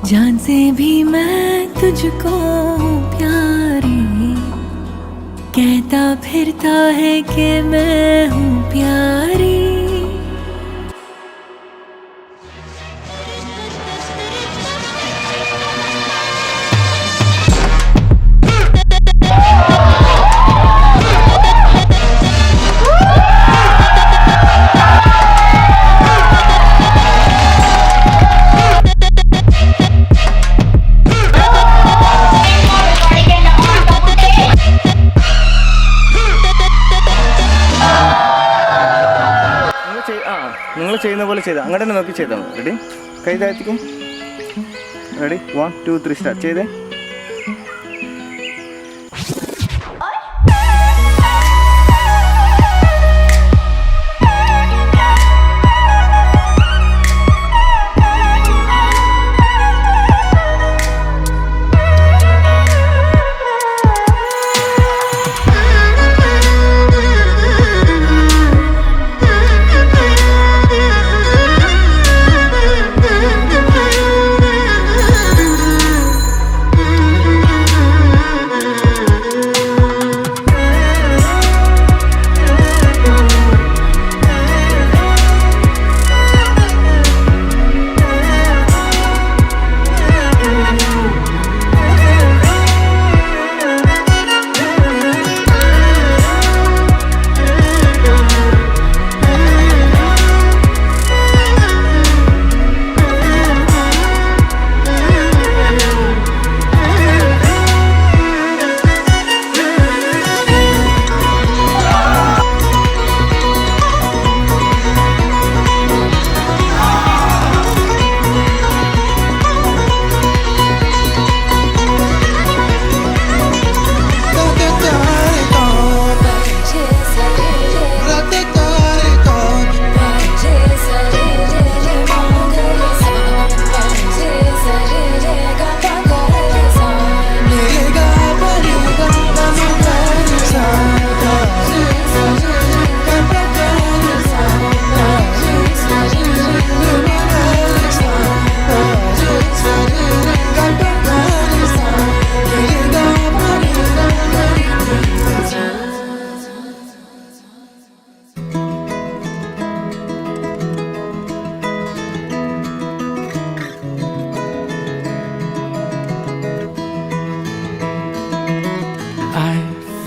जान से भी मैं तुझको हूँ प्यारी, कहता फिरता है कि मैं हूँ प्यारी। നിങ്ങൾ ചെയ്യുന്ന പോലെ ചെയ്താൽ അങ്ങനെ തന്നെ നോക്കി ചെയ്താൽ മതി. റെഡി? കൈ താഴ്ത്തിക്കും. റെഡി? 1 2 3 സ്റ്റാർട്ട് ചെയ്തേ.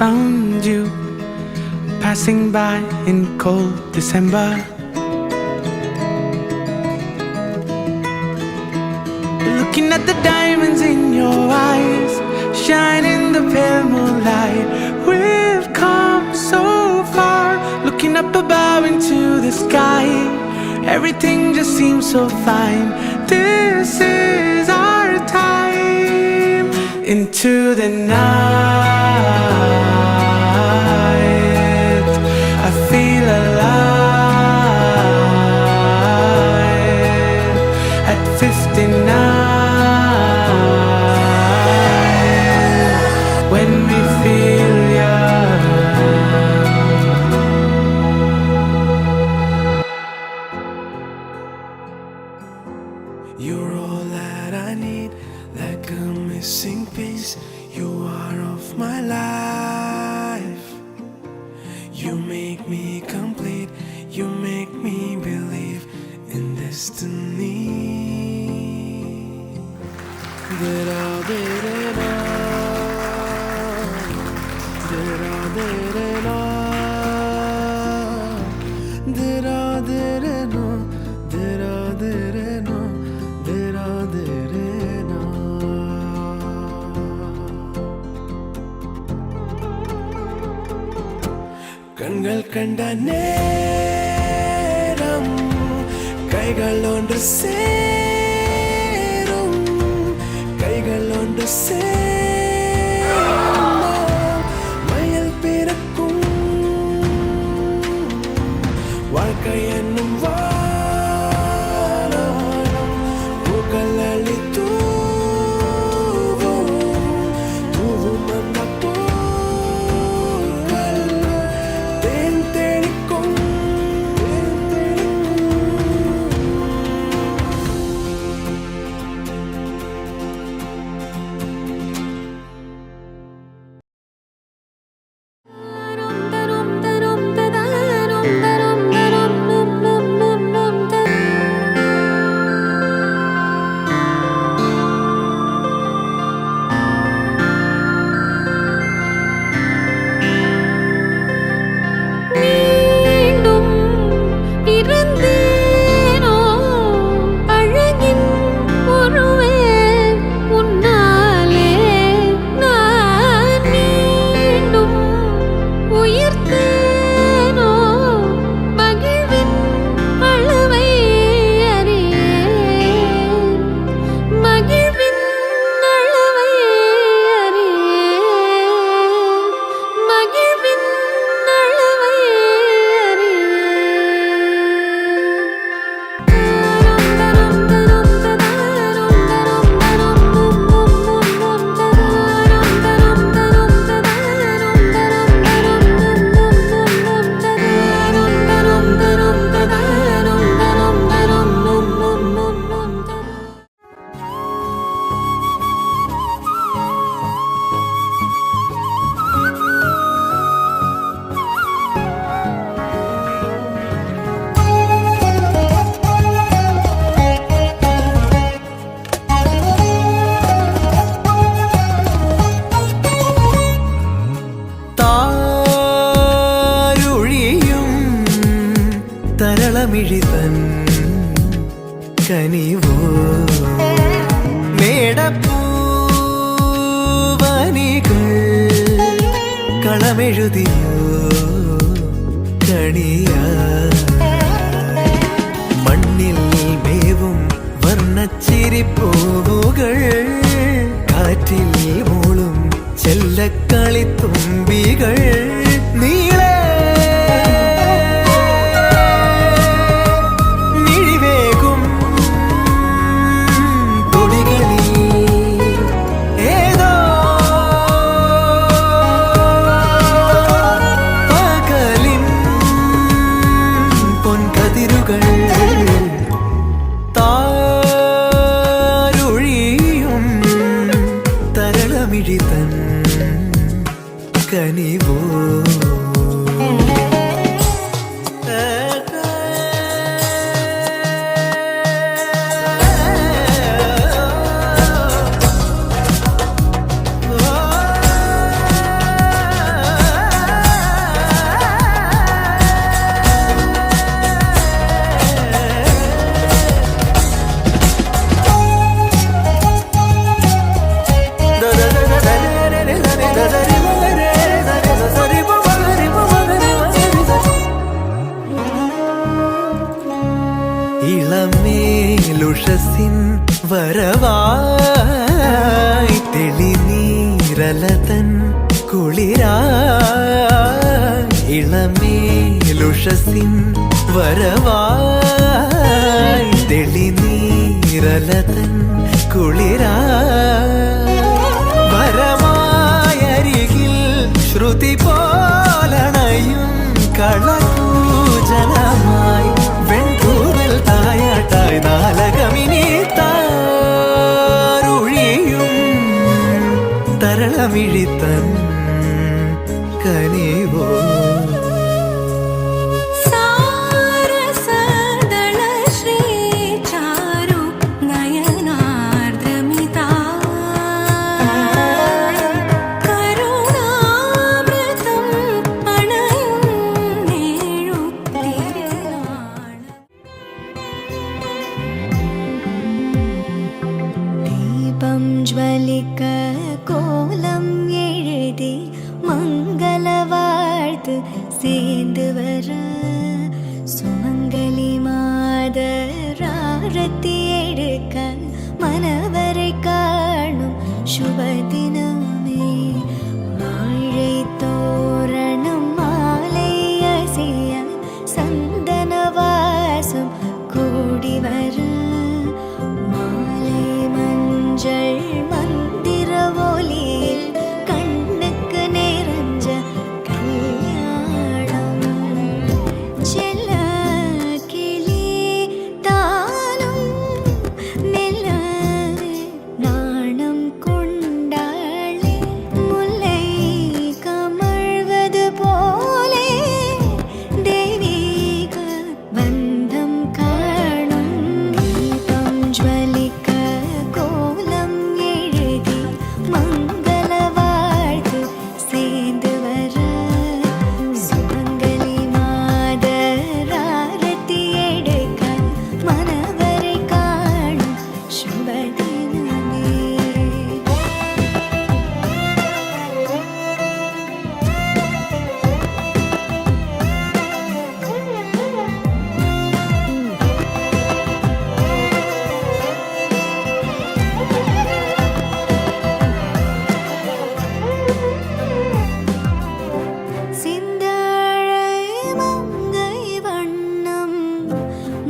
Found you passing by in cold December. Looking at the diamonds in your eyes, shine in the pale moonlight. We've come so far, looking up above into the sky. Everything just seems so fine. This is our time. Into the night, I feel alive at 59 when we feel young. You're all that I need, like a missing piece. You are of my life. You make me complete. You make me believe in destiny. Da-da, da-da-da. Da-da, da-da-da. Da-da, da-da-da. Da-da, da-da-da. കൺകൾ കണ്ട നേരം കൈകൾ ഒன்று சேரும் കൈകൾ ஒன்று சேரும் மயில் பிறக்கும் வாழ்க்கை என்னும் வானம் பூக்கள் அள்ளி தூவும் அந்த பூக்கள் தேன் தெளிக்கும். തരളമിഴിതൻ കനിവോ മേടപ്പൂവനികൾ കളമെഴുതിയോ കണിയ മണ്ണിൽ മേവും വർണ്ണച്ചിരിപ്പൂവുകൾ കാറ്റിൽ മൂളും ചെല്ലക്കളിത്തുമ്പികൾ നീളെ മിഴിവേകും തൊടികളിൽ ഏതോ പകലിൻ പൊൻകതിരുകൾ താരൊഴിയും തരളമിഴിതൻ കനിവോ ഇളമേലുഷസിൻ വരവായി തെളിനീരലതൻ കുളിരായി ഇളമേലുഷസിൻ വരവായി തെളിനീരലതൻ കുളിരായി വരമായരികിൽ ശ്രുതി പോലണയും കളകൂജലമായി വെൺതൂവൽ തായാട്ടായി നാലകമിനി താരുഴിയും തരളമിഴിതൻ കനിവോ ജ്വലിക്ക കോലം എഴുതി മംഗള വാഴ്ത്ത് சேர்ந்து வர சுமங்கலி மாதராரத்தி எடுக்க மனவரை காணும் சுபதினமே வாழை தோரணம் மாலை அசைய சந்தன வாசம் கூடி வர மாலை மஞ்சள் மந்திர ஒலியில் கண்ணுக்கு நிறைஞ்ச கல்யாணம் செல்ல கிளி தானும் மெல்ல நாணம் கொண்டாளே முல்லை கமழ்வது போலே தெய்வீக பந்தம் காணும் தீபம் ஜ்வலிக்க கோலம் எழுதி மங்கள வாழ்த்து சேர்ந்து வர சுமங்கலி மாதராரத்தி எடுக்க மனவரை காணும் சுபதினமே சிந்தாழை மங்கை வண்ணம்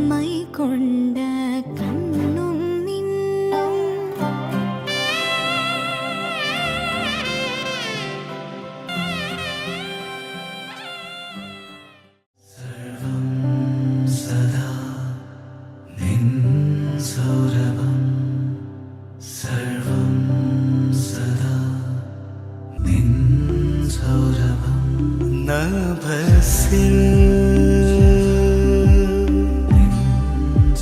மை கொண்ட கண்ணும் மின்னும் നഭസിൽ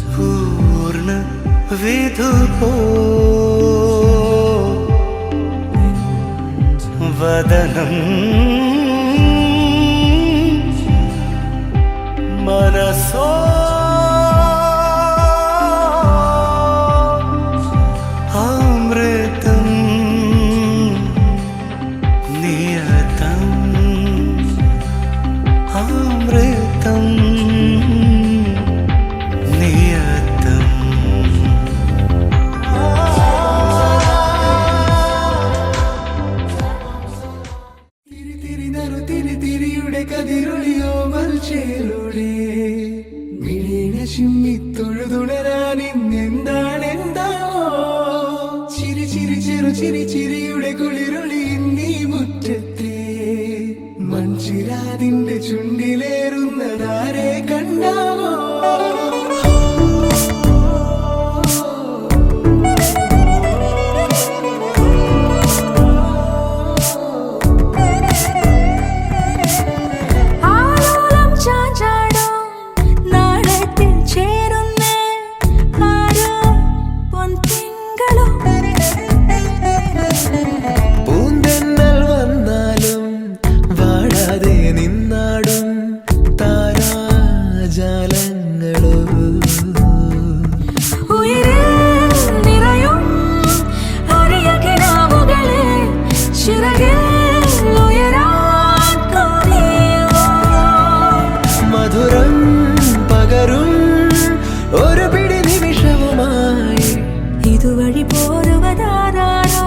പൂർണ്ണ വിധുപോ വദനം മനസോ നിയത്തം നിയത്തം തിരിയുടെ കതിരൊളിയോ മൽച്ചേലൂടെ മിഴീണ ചിമ്മിത്തൊഴുതുണരാൻ ഇന്നെന്താണെന്താവോ ചിരി ചിരി ചെറു ചിരി ചിരിയുടെ കുളിരൊളി നീ മുറ്റത്തെ മൺചിരാതിന്റെ ചുണ്ടിലേറുന്നതാരെ കണ്ടാവോ ആലോലം ചാഞ്ചാടും നാളത്തിൽ ചേരുന്നേ ആരോ പൊൻതിങ്കളും പൂന്തെന്നൽ വന്നാലും വാടാതെ നിന്നാടും താരാജാലങ്ങളോ ഉയരിൽ നിറയും അരിയ കിനാവുകളെ ചിറകിൽ ഉയരാൻ തോന്നിയോ മധുരം പകരും ഒരു പിടി നിമിഷവുമായി ഇതുവഴി പോരുവതാരോ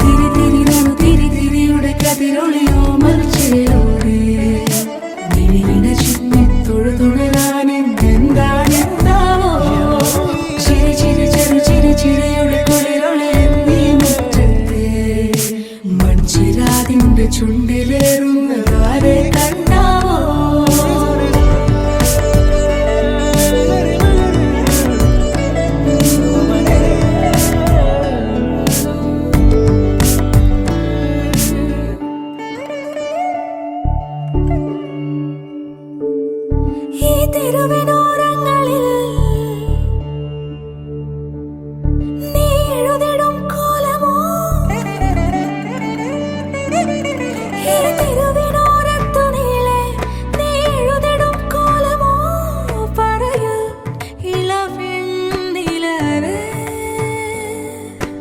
തിരി തിരി നനു തിരി തിരിയുടെ കതിരൊളിയോ മൽച്ചേലൂടെ മിഴിയിണ ചിമ്മിത്തൊഴുതുണരാൻ എന്തെന്താണെന്താവോ ചിരി ചിരി ചെറു ചിരി ചിരിയുടെ കുളിരൊളി നീ മുറ്റത്തെ മൺചിരാതിന്റെ ചുണ്ടിലേറുന്നതാരെ കണ്ടാവോ ഈ തെരുവിനോരങ്ങളിൽ നീ എഴുതിടും കോലമോ ഈ തെരുവിനോരത്തു നീളെ നീ എഴുതിടും കോലമോ പറയൂ ഇളവെണ്ണിലവേ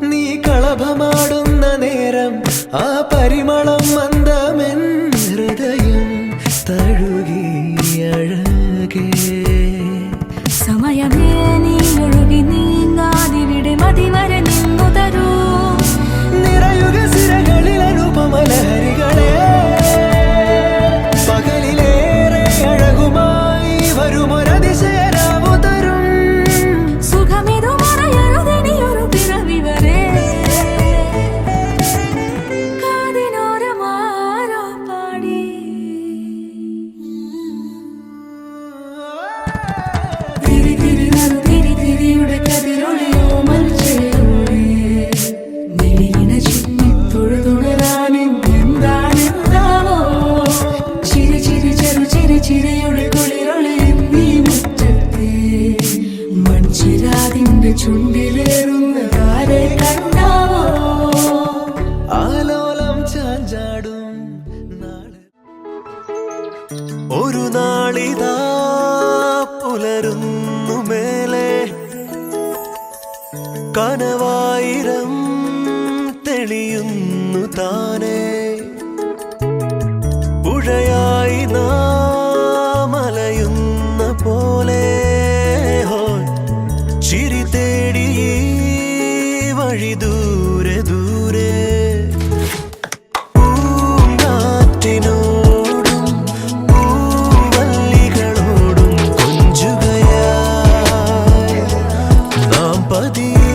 നീ കളഭമാടുന്ന നേരം ആ പരിമളം മന്ദമെൻ ഹൃദയം തഴുകി അഴകേ സമയമേ നീ ഒഴുകി നീങ്ങാതിവിടെ മതിവരെ നിന്നു തരൂ നിറയുക സിരകളിൽ അനുപമലഹരികളെ പകലിലേറെ അഴകുമായി വരുമൊരതിശയരാവു തരും സുഖമിതു മറയരുതെനിയൊരു പിറവി വരെ കാതിനോരമാരോ പാടി തിരി തിരി നനു തിരി തിരിയുടെ കതിരൊളിയോ മൽച്ചേലൂടെ മിഴിയിണ ചിമ്മിത്തൊഴുതുണരാൻ എന്തെന്താണെന്താവോ ചിരി ചിരി ചെറു ചിരി ചിരിയുടെ കുളിരൊളി നീ മുറ്റത്തെ മൺചിരാതിന്റെ ചുണ്ടിലേറുന്നതാരെ കണ്ടാവോ ആലോലം ചാഞ്ചാടും നാളെ ഒരു നാളിതാ പുലരുന്നു മേലെ കനവായിരം തെളിയുന്നു താനേ പുഴയായി നാം അലയുന്ന പോലെ ഹോയ് ചിരി തേടി ഈ വഴി ദൂരെ ദൂരെ പൂങ്കാറ്റിനോടും പൂവല്ലികളോടും കൊഞ്ചുകയായി നാം പതിയെ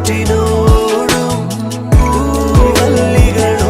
പൂങ്കാറ്റിനോടും പൂവല്ലികളോടും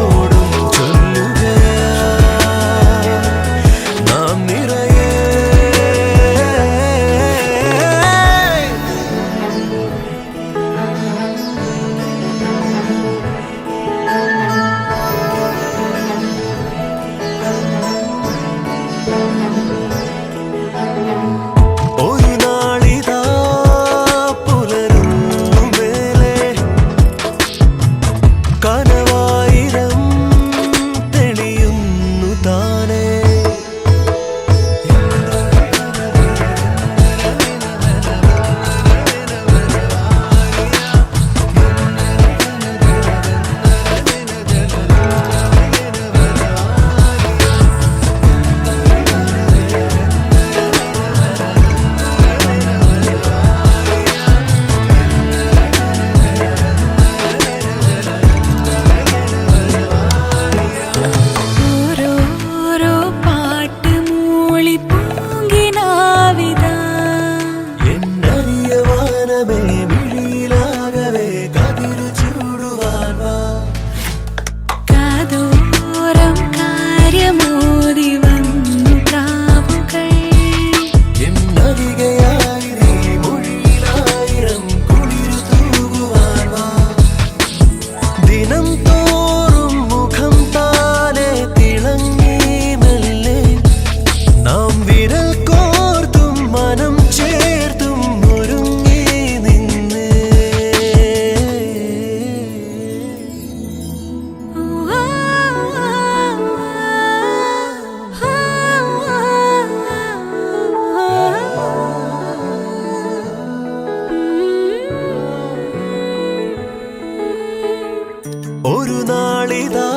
ഒരു നാളിതാ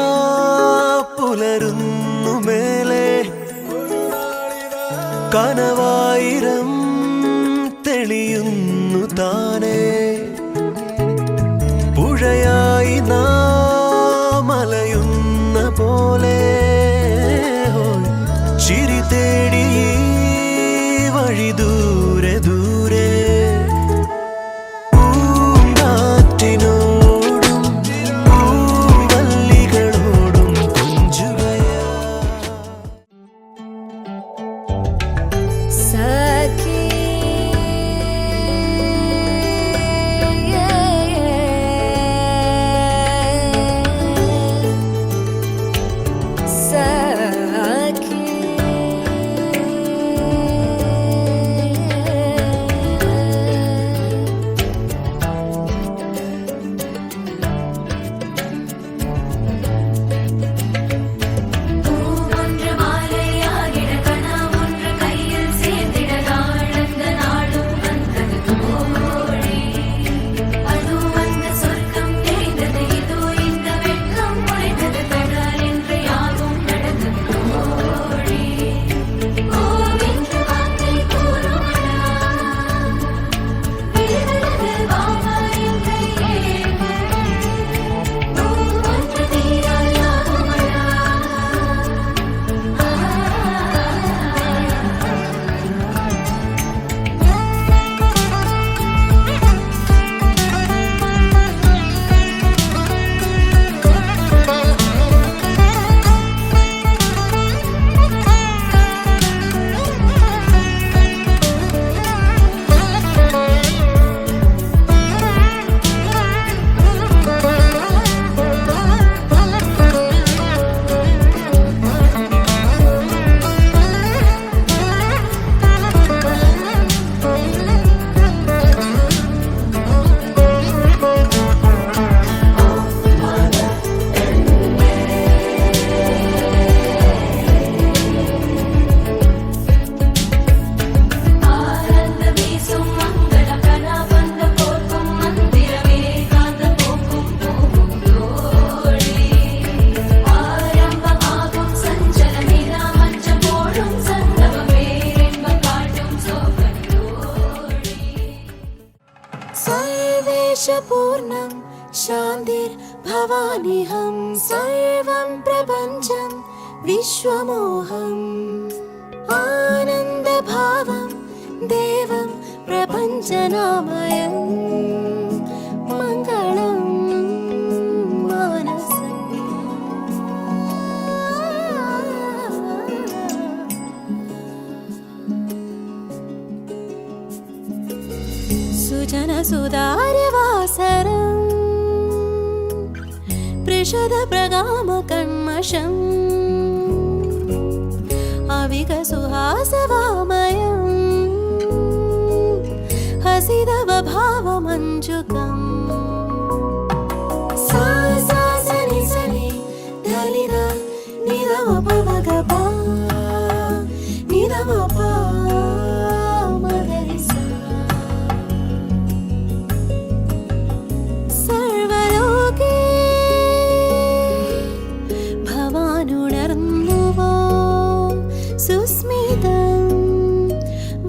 പുലരുന്നു മേലെ കനവായിരം തെളിയുന്നു താനേ പുഴയായി നാം അലയുന്ന പോലെ ചിരി തേടി വഴി ദൂരെ ദൂരെ പൂങ്കാറ്റിനോടും പൂവല്ലികളോടും കൊഞ്ചുകയാ സഖി सर्वेशपूर्णं शान्तिर्भवानिहं सर्वं प्रपञ्चं विश्वमोहम् आनन्दभावं देवं प्रपञ्चनामयं मङ्गलं सुजनसुदार्यवासरम् पृषदप्रगामकण्मषम् अविकसुहासवामयम् हसितवभावमञ्जुकम् सा सा सनि सनि धनिद निदमपमगपा निदमपा സുസ്മിതം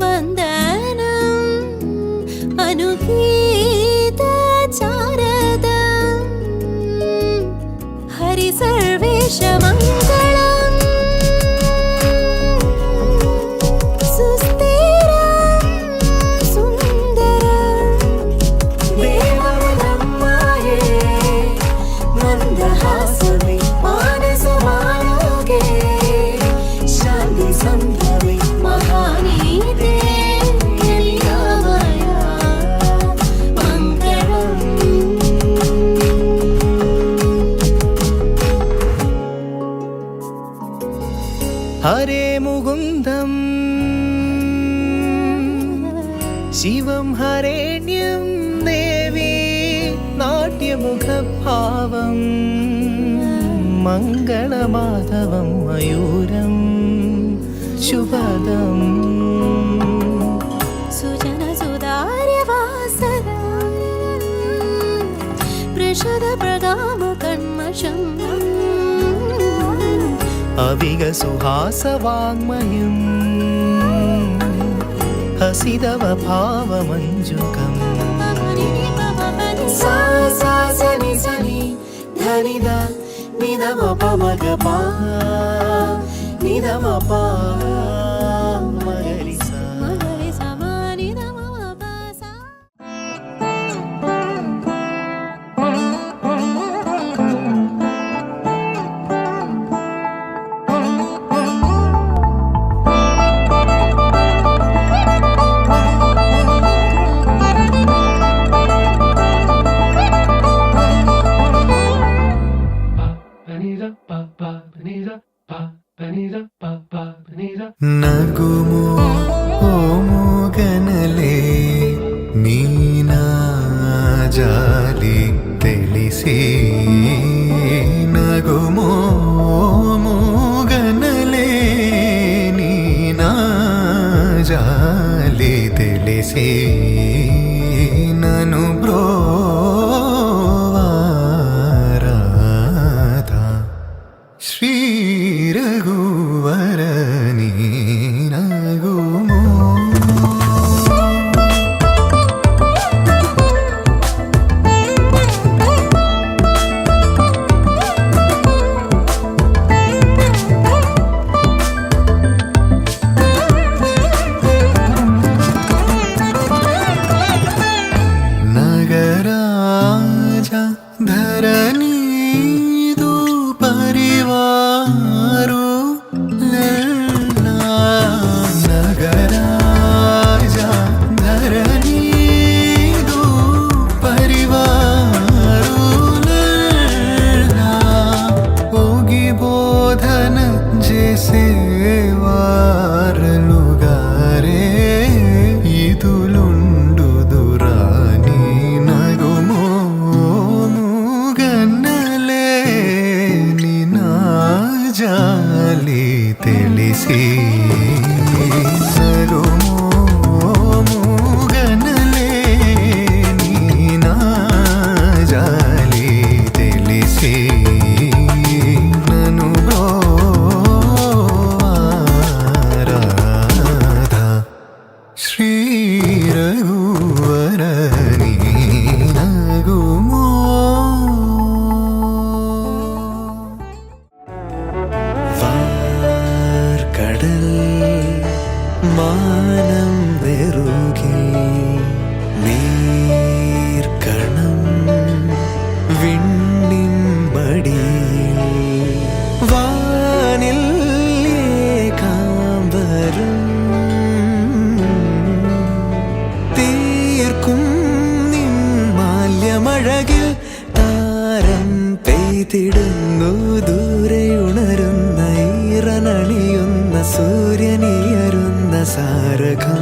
വന്ദനം അനുഗീതചാരദം ഹരി സർവേശമംഗളം സുസ്ഥിരം സുന്ദരം ദേവം നമ്മായേ മന്ദഹാസമേ മാനസമാനോഗേ संभवे महानीते निरामया मङ्गलम् हरे मुकुन्दं शिवं हरेण्यं देवी नाट्यमुखभावं मङ्गलमाधवं मयूरम् शुभदं सुजनसुदार्यवासरं पृषदप्रगामकण्मषम् പ്രകാശം അവിക സുഹാസവാങ്മയം ഹസിതവ ഭാവമഞ്ജുകം സാ സാ സനി സനി ധനിദ നിദമ പമഗ പാ നിദമ പാ മഗരി സ മഗരി സമ നിദമ പ സാ നഗുമോ ഓ മോഗനലേ നീനാജാലി തെളിസി നഗുമോ മോഗനലേ നീനാജാലി തെളിസി നनु ಬ್ರೋವಾರಾಧ ಶ್ರೀ ರಘುವರ ನೀನಾಗುಮೋ ನಗರಾಜ ಧರಣಿದು ಪರಿವಾರು ನಗರಾಜ ಧರಣಿದು ಪರಿವಾರು ಹೋಗಿ ಬೋಧನ ಜೆಸೇವಾರಲುಗಾರೆ ಇದುಲುಂಡು ದುರಾನಿ ನಗುಮೋ ಮೂಗನ್ನಲೇ ನಿನಾಜಾಲಿ ತಿಳಿಸಿ ನಗುಮೋ ಮೂಗನ್ನಲೇ ನಿನಾಜಾಲಿ ತಿಳಿಸಿ ನನು ಬ್ರೋವಾರಾಧ ಶ್ರೀ ರಘುವರ ನೀನಾಗುಮೋ വാർക്കടൽ മാനം വെറുകിൽ നീർക്കണം വിണ്ണിൻ മടിയിൽ വാനിൽ ഏകാംബരം തീർക്കും നിൻ മാല്യമഴകിൽ താരം പെയ്തിടുന്നു ദൂരെയുണരുന്ന ഈറനണിയുന്ന സൂര്യനിയരുന്ന സാരകം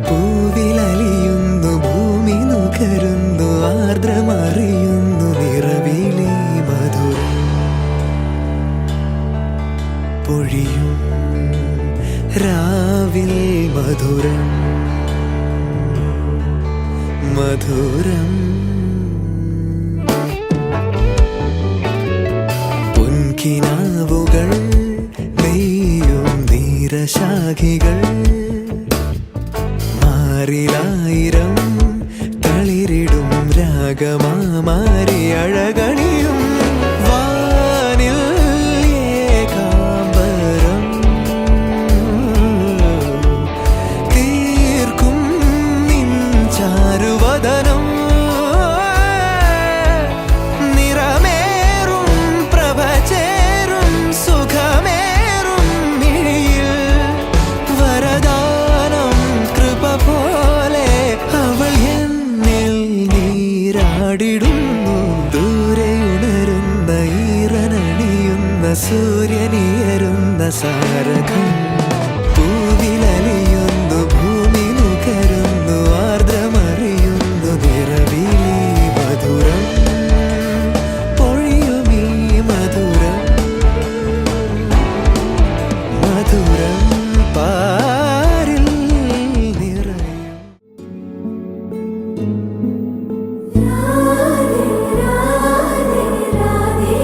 പൂവിലലിയുന്നു ഭൂമി നുകരുന്നു ആർദ്രമറിയുന്നു നിറവിലെ മധുരം പൊഴിയും രാവിൽ മധുരം മധുരം പൊൻകിനാവുകൾ നെയ്യും നീരശാഖികൾ മാറിലായിരം തളിരിടും രാഗമാരി അഴകണിയും വാനിൽ ഏകാംബരം തീർക്കും നിൻ ചാരുവദനം നിറമേറും പ്രഭചേരും സുഖമേറും മിഴിയിൽ വരദാനം കൃപ പോലെ അവൾ എന്നിൽ നീരാടിടുന്നു ദൂരെയുണരുന്ന ഈറനണിയുന്ന സൂര്യനിയരുന്ന സാരകം പൂവിലലിയുന്നു ഭൂമി നുകരുന്നു ആർദ്രമറിയുന്നു നിറവിലെ മധുരം പൊഴിയുമീ മധുരം മധുരം പാരിൽ നിറയും രാധേ രാധേ രാധേ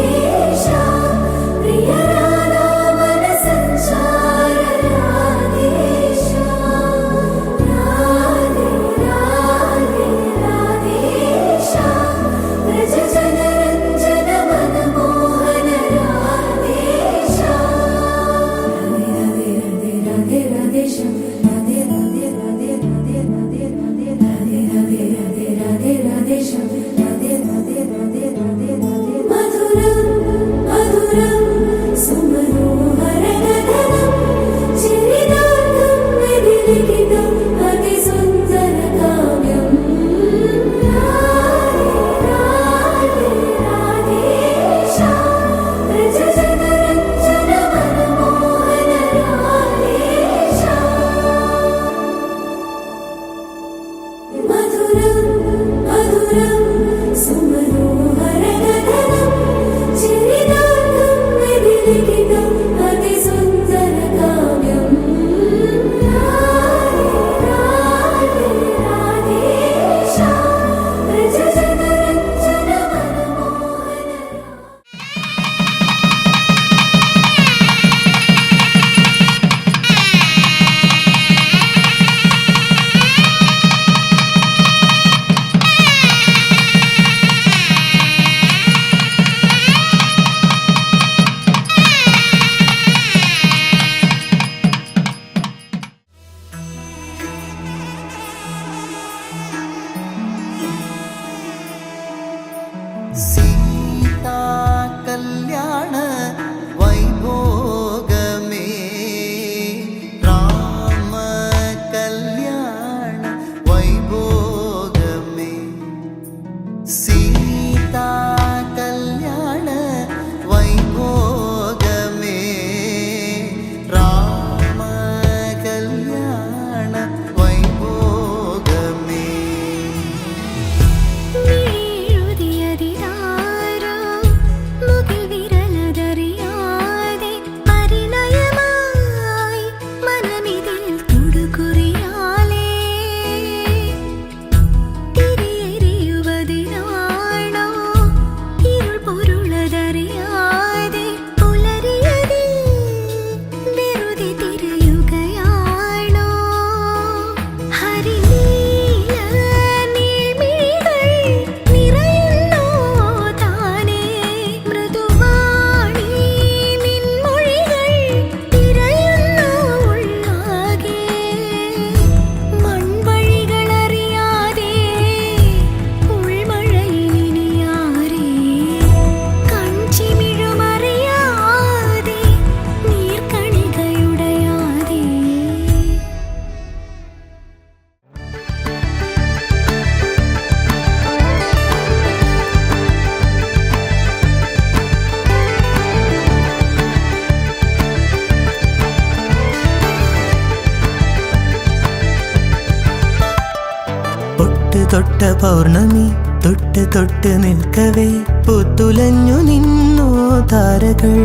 പൗർണമി തൊട്ട് തൊട്ട് നിൽക്കവേ പൂത്തുലഞ്ഞു നിന്നോ താരകൾ.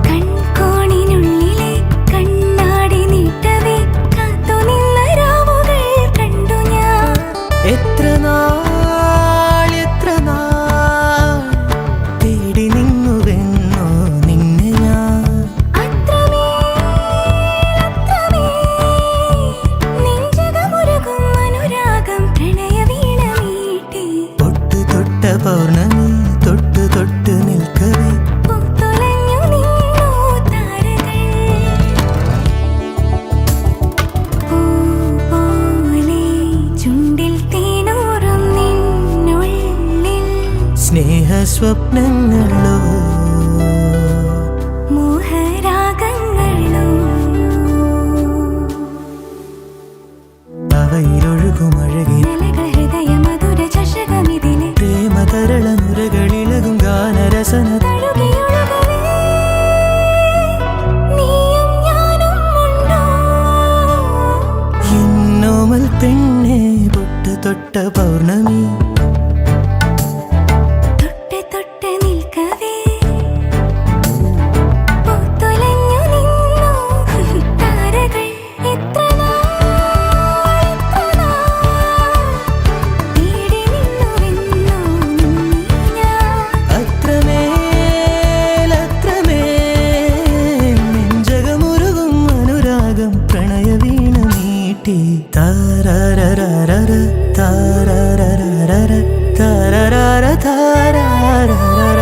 കൺകോണിനുള്ളിലെ കണ്ണാടി നീട്ടവേ കാത്തു നിന്ന രാവുകൾ കണ്ടു ഞാൻ. എത്ര നാൾ തേടി നിന്നുവെന്നോ നിന്നെ ഞാൻ. നെഞ്ചകമുരുകും അനുരാഗം പ്രണയവീണ മീട്ടി. തൊട്ട് തൊട്ട പൗർണമി തൊട്ട് തൊട്ട് നിൽക്കവേ പൂത്തുലഞ്ഞു നിന്നോ താരകൾ. പൂ പോലെ ചുണ്ടിൽ തേനൂറും നിന്നുള്ളിൽ സ്നേഹ സ്വപ്നങ്ങളോ മോഹരാഗങ്ങളോ. അവയിലൊഴുകുമഴകി നിലകൾ ഹൃദയ മധുര ചഷകമിതിലെ പ്രേമതരള നുരകളിളകും ഗാനരസന തഴുകിയൊഴുകവേ നീയും ഞാനും ഉണ്ടോ. എന്നോമൽ പെണ്ണെ തൊട്ട് തൊട്ട പൗർണമി തൊട്ട് തൊട്ട് നിൽക്കവേ പൂത്തുലഞ്ഞു നിന്നോ താരകൾ. എത്ര നാൾ തേടി നിന്നുവെന്നോ നിന്നെ ഞാൻ. അത്രമേൽ നെഞ്ചകമുരുകും അനുരാഗം പ്രണയവീണ മീട്ടി. താരാരരാരര താരാരരാരര താരാരാര താരാരരാര.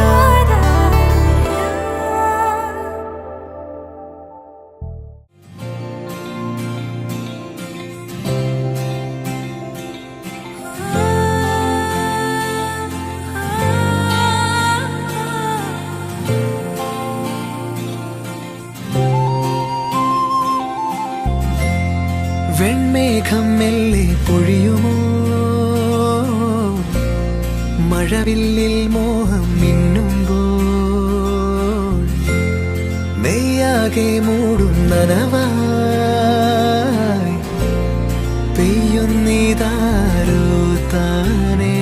വെൺമേഘം മെല്ലെ പൊഴിയുമോ മഴവില്ലിൽ മോഹം മിന്നുമ്പോൾ മെയ്യാകെ മൂടും നനവായി പെയ്യുന്നിതാരോ താനേ.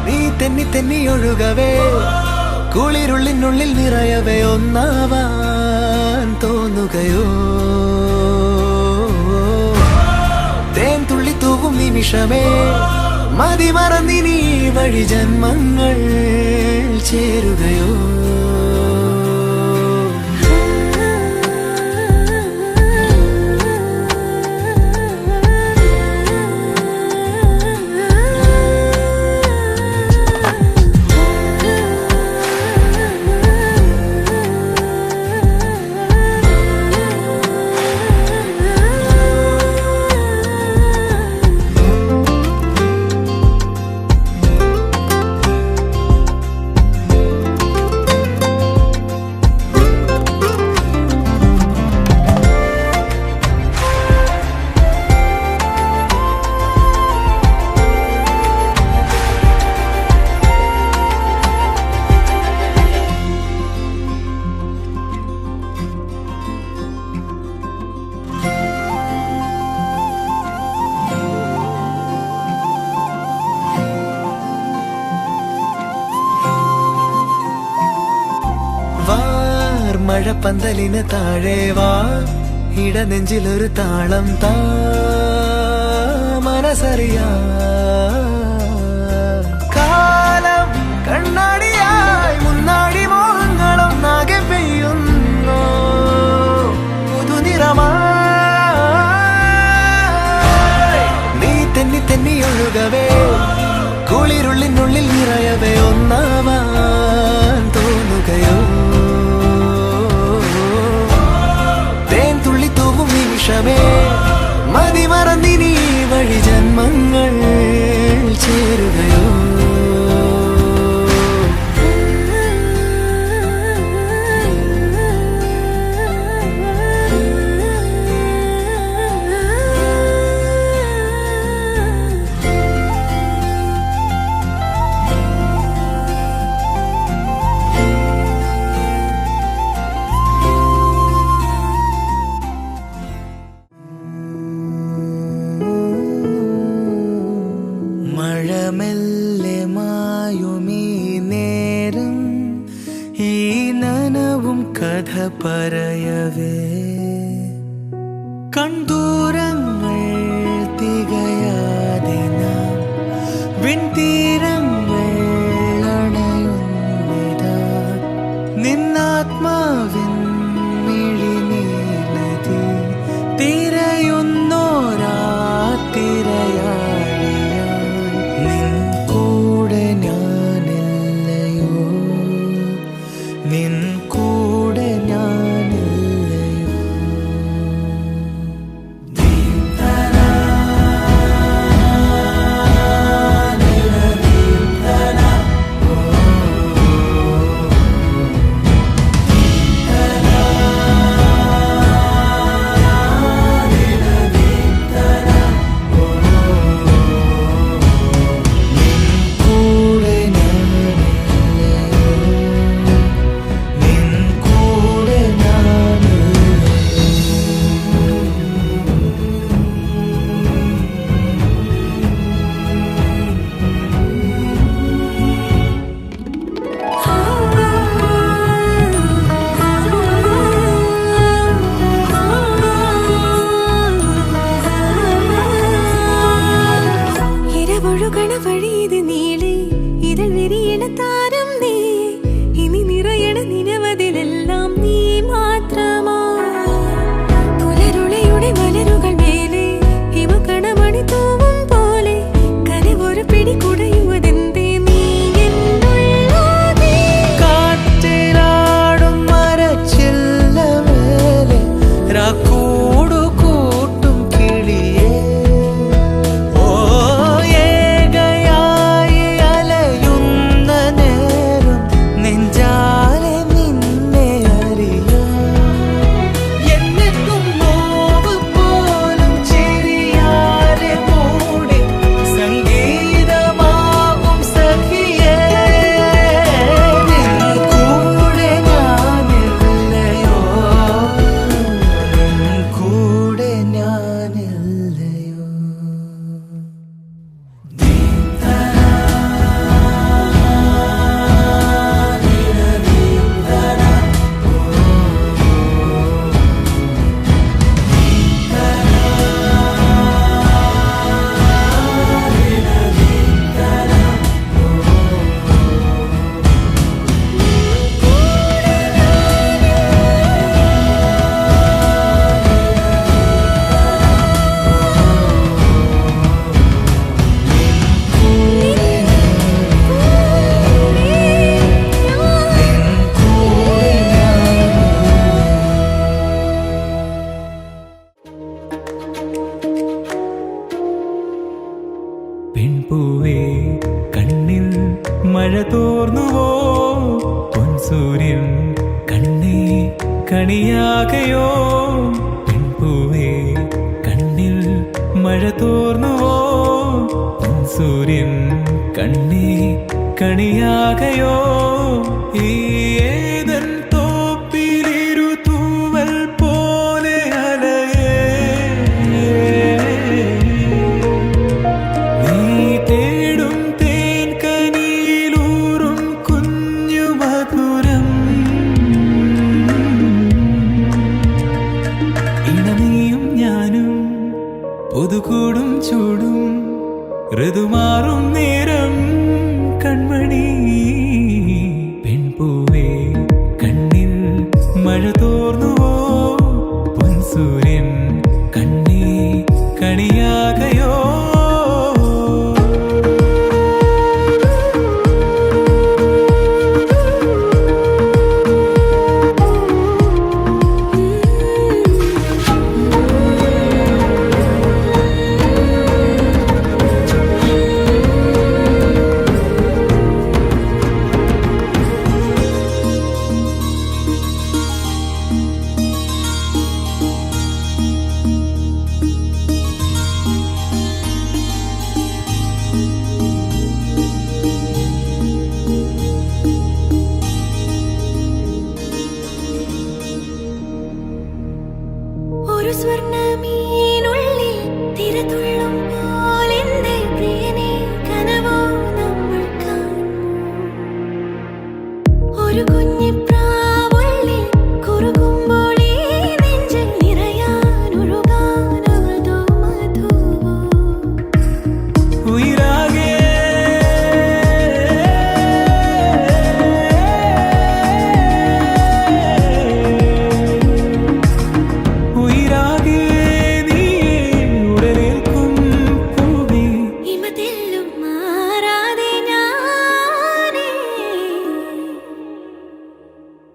നീ തെന്നി തെന്നി ഒഴുകവേ കുളിരുള്ളിനുള്ളിൽ നിറയവേ ഒന്നാവാൻ തോന്നുകയോ. തേൻ തുള്ളി തൂവും നിമിഷമേ മതി മറന്നിനി വഴി ജന്മങ്ങൾ ചേരുകയോ. മഴപ്പന്തലിന് താഴെ വാ ഇടനെഞ്ചിലൊരു താളം താ മനസ്സറിയാ. കാലം കണ്ണാടിയായി മുന്നാടി മോഹങ്ങളൊന്നാകെ പെയ്യുന്നു പുതുനിറമായി. നീ തെന്നി തെന്നി ഒഴുകവേ കുളിരുള്ളിനുള്ളിൽ നിറയവേ ഒന്നാവാൻ തോന്നുകയോ. മതി മറന്നിനി വഴി ജന്മങ്ങൾ ചേരുകയോ. മനവും കഥ പറയവേ കണ്ടൂരങ്ങൾ തികയാതെ നാം വിൺതീരങ്ങൾ അണയുന്നിതാ നിന്നാത്മാവിൻ മിഴിനീലതി തിരയുന്നോരാ തിരയാളിയായി നിൻ കൂടെ ഞാനില്ലയോ നിൻ കൂടെ ഞാനില്ലയോ ഇരവൊഴുകണ വഴിയത് നീളെ ഇതൾ വിരിയണ താരം നീ ഇനി നിറയണ നിരവധിലെല്ലാം നീ മാത്രമാ പുലരുളയുടെ മലരുകൾ മേലെ ഹിമകണമണി തൂവും പോലെ കനവൊരു പിടി കുടയുവതെന്തേ നീ എന്നുള്ളതേ കാറ്റിലാടും മരച്ചില്ല മേലെ രാക്കൂടു കൂട്ടും കിളിയേ ഓ ഏകയായി അലയുന്ന നേരം നെഞ്ചാലെ നിന്നെ അറിയാം എന്നെന്നും നോവ് പോലും ചിരിയാലെ മൂടി സംഗീതമാകും സഖിയേ നിൻ കൂടെ ഞാനില്ലയോ നിൻ കൂടെ ഞാനില്ലയോ പെൺപൂവേ കണ്ണിൽ മഴ തോർന്നുവോ പൊൻസൂര്യൻ കണ്ണേ കണിയാകയോ പെൺപൂവേ കണ്ണിൽ മഴ തോർന്നുവോ പൊൻസൂര്യൻ കണ്ണേ കണിയാകയോ ഈ ഏതൻ തോപ്പിലിരു തൂവൽ പോലെ അലയേ നീ തേടും തേൻ കനിയിലൂറും കുഞ്ഞു മധുരം ഇണനീയും ഞാനും പുതുകൂടും ചൂടും ഋതുമാറും നേരം കൺമണി പെൺപൂവേ കണ്ണിൽ മഴ തോർന്നുവോ പൊൻസൂര്യൻ കണ്ണേ കണിയാകയോ ഒരു സ്വർണ്ണമീനുള്ളിൽ തിരതുള്ളും പോലെന്റെ പ്രിയനെ കനവോ നമ്മൾ കാണും ഒരു കുഞ്ഞിപ്രാവുള്ള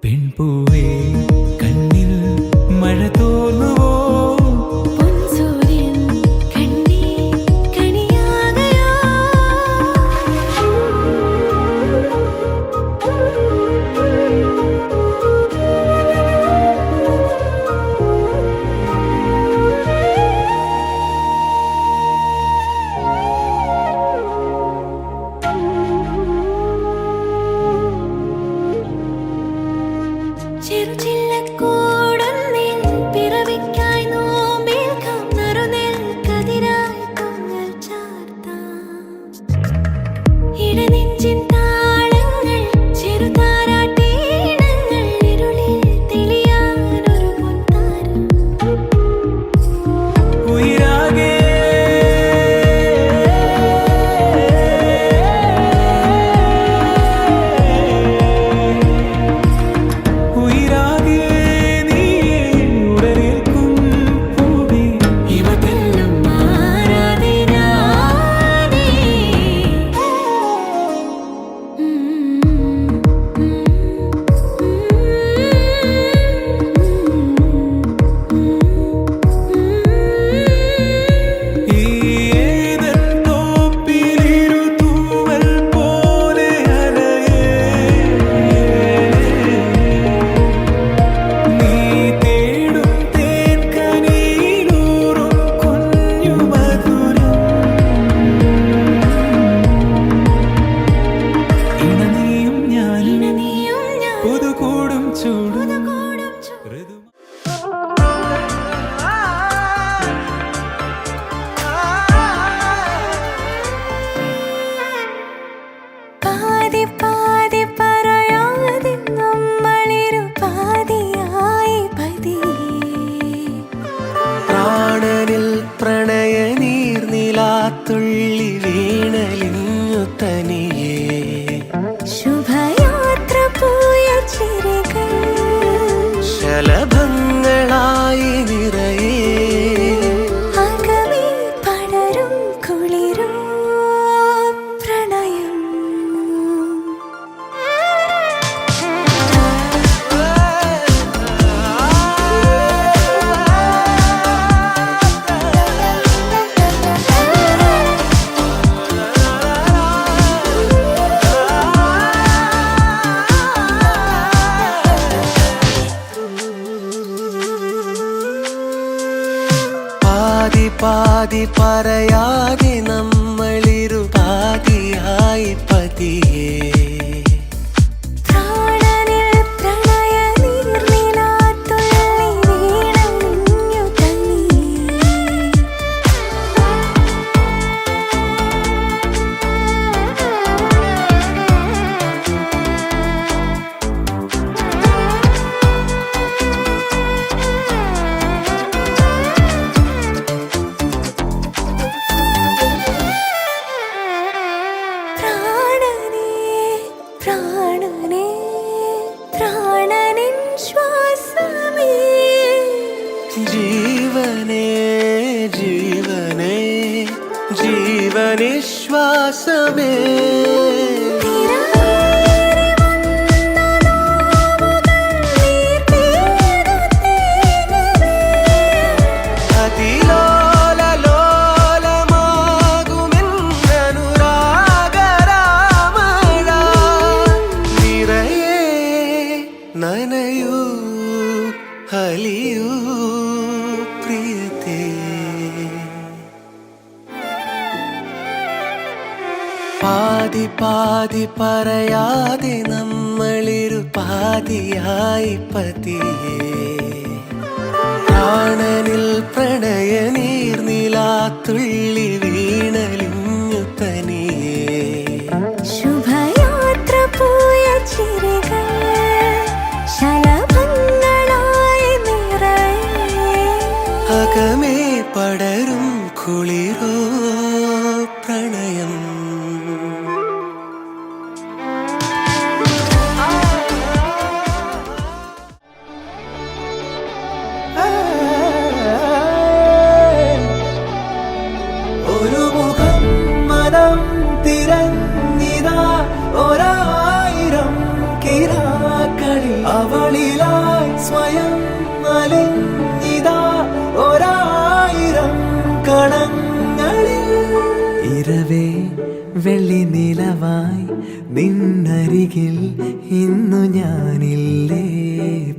പെൺപൂവേ കണ്ണിൽ മഴ തോർന്നുവോ പൊൻസൂര്യൻ കണ്ണിൽ കണിയാകയോ ചെറുചില്ലക്കൂടൊന്നിൽ പിറവിക്കായി നോമ്പേൽക്കാം നറുനെൽ കതിരായി പൊങ്ങൽ ചാർത്താം ഇടനെഞ്ചിൻ താളങ്ങൾ ചെറുതാരാട്ടീണങ്ങൾ ഇരുളിൽ തെളിയാനൊരു പൊൻതാരം ഉയിരാകെ ഉയിരാകെ നീയേ ഉടലേൽക്കും പൂവേ ഇവതെല്ലാം മാറാതെ ഞാനേ ഈ ഏതൻ തോപ്പിലിരു തൂവൽ പോലെ അലയേ നീ തേടും തേൻ കനിയിലൂറും കുഞ്ഞു മധുരം ഇണനീയും ഞാനും നീയും ഞാൻ പുതുകൂടും ചൂടും കൂടും ചൂ ഋതു പാതി പാതി പറയാതെ നമ്മളിരു പാതിയായി പതിയെ പ്രാണനിൽ പ്രണയ നീർനിലാത്തുള്ളി വീണലിഞ്ഞു തനിയേ ശുഭയാത്ര പോയ ചിരികൾ ശലഭങ്ങളായി നിറയേ അകമേ പടരും കുളിരും പ്രണയം പാതി പാതി പറയാതെ നമ്മളിരു പാതിയായി പതിയേ പ്രാണനിൽ പ്രണയ നീർനിലാത്തുള്ളി വീണലിഞ്ഞു തനിയേ പ്രാണനേ പ്രാണനേ പ്രാണനിൻ ശ്വാസമേ ജീവനേ ജീവനേ ജീവനിശ്വാസമേ തിരയേറി വന്ന നോവുകൾ നീർപെയ്ത തേനമേ അതിലോലലോലമാകുമെന്നനുരാഗരാമഴ നിറയേ നനയൂ അലിയൂ പ്രിയതേ പാതി പാതി പറയാതെ നമ്മളിരു പാതിയായി പതിയേ പ്രാണനിൽ പ്രണയ നീർനിലാത്തുള്ളി വീണലിഞ്ഞു തനിയേ ശുഭയാത്ര പോയ ചിരികൾ ശലഭങ്ങളായി നിറയേ അകമേ പടരും കുളിരോ പ്രണയം ഓ വെള്ളി നിലവായി നിന്നരികിൽ ഇന്നു ഞാനില്ലേ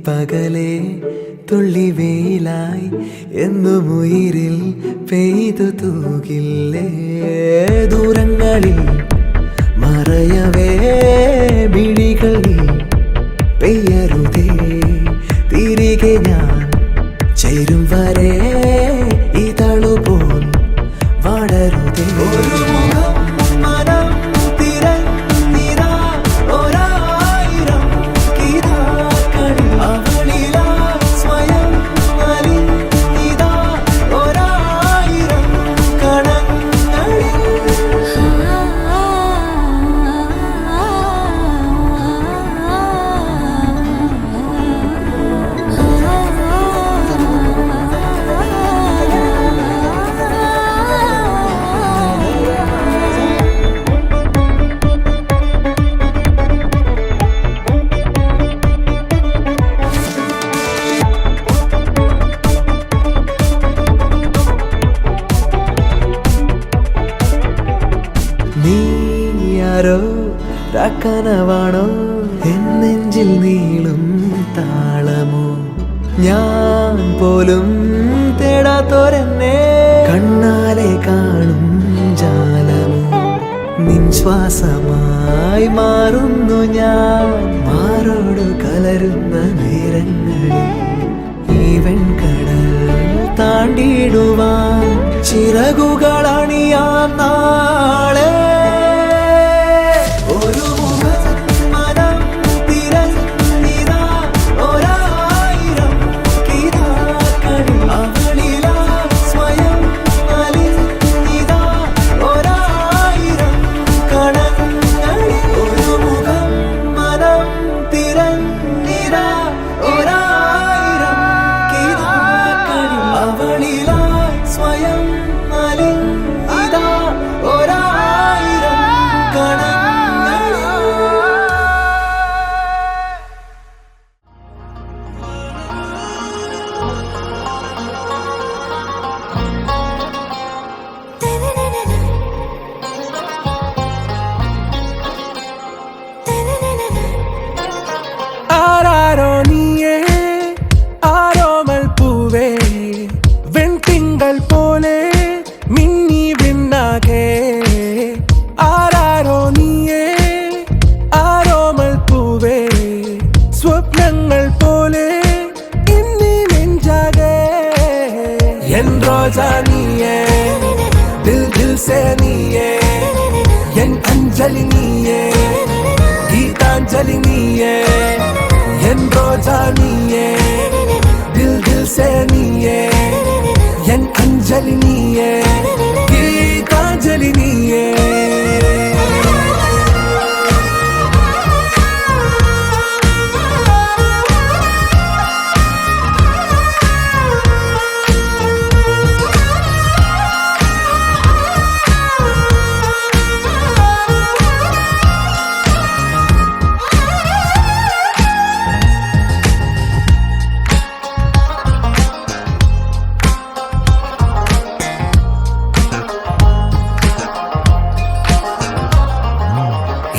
പകലേ തുള്ളി വെയിലായി എന്നും ഉയിരിൽ പെയ്തു തൂകില്ലേ ദൂരങ്ങളിൽ മറയവേ മിഴികൾ നീ പെയ്യരുതേ തിരികെ ഞാൻ ചേരും വരെ ഇതളുപോൽ വളരുതേ ഒരു മുഖം മനം തിരഞ്ഞിതാ ഒരായിരം കിതാക്കളിൽ അവളിലാ സ്വയം അലിഞ്ഞിതാ ഒരായിരം കണങ്ങളിൽ നീയാരോ രാക്കനവാണോ എന്നെഞ്ചിൽ നീളും താളമോ ഞാൻ പോലും തേടാത്തോരെന്നെ കണ്ണാലെ കാണും ജാലമോ നിൻ ശ്വാസമായി മാറുന്നു ഞാൻ മാറോട് കലരുന്ന നേരങ്ങളിൽ ഈ വെൺകടൽ താണ്ടിടുവാൻ ചിറകുകളണിയാം നാളെ ഒരു മുഖം മനം തിരഞ്ഞിതാ ഒരായിരം കിതാക്കളിൽ അവളിലാ സ്വയം അലിഞ്ഞിതാ ഒരായിരം കണങ്ങളിൽ ഒരു മുഖം മനം തിരഞ്ഞിതാ ഒരായിരം കിതാക്കളിൽ അവളിലാ സ്വയം അലിഞ്ഞിതാ ഒരായിരം കണങ്ങളിൽ ആരാരോ നീയേ ആരോമൽ പൂവേ വെൺതിങ്കൾ പോലെ മിന്നി വിണ്ണാകെ ആരാരോ നീയേ ആരോമൽ പൂവേ സ്വപ്നങ്ങൾ പോലെ ഇന്നി നെഞ്ചാകെ എൻ റോജാ നീയേ ദിൽ ദിൽ സേ നീയേ എൻ അഞ്ജലി നീയേ ഗീതാഞ്ജലി നീയേ എൻ റോജാ നീയേ ദിൽ ദിൽ സേ നീയേ എൻ അഞ്ജലി നീയേ ഗീതാഞ്ജലി നീയേ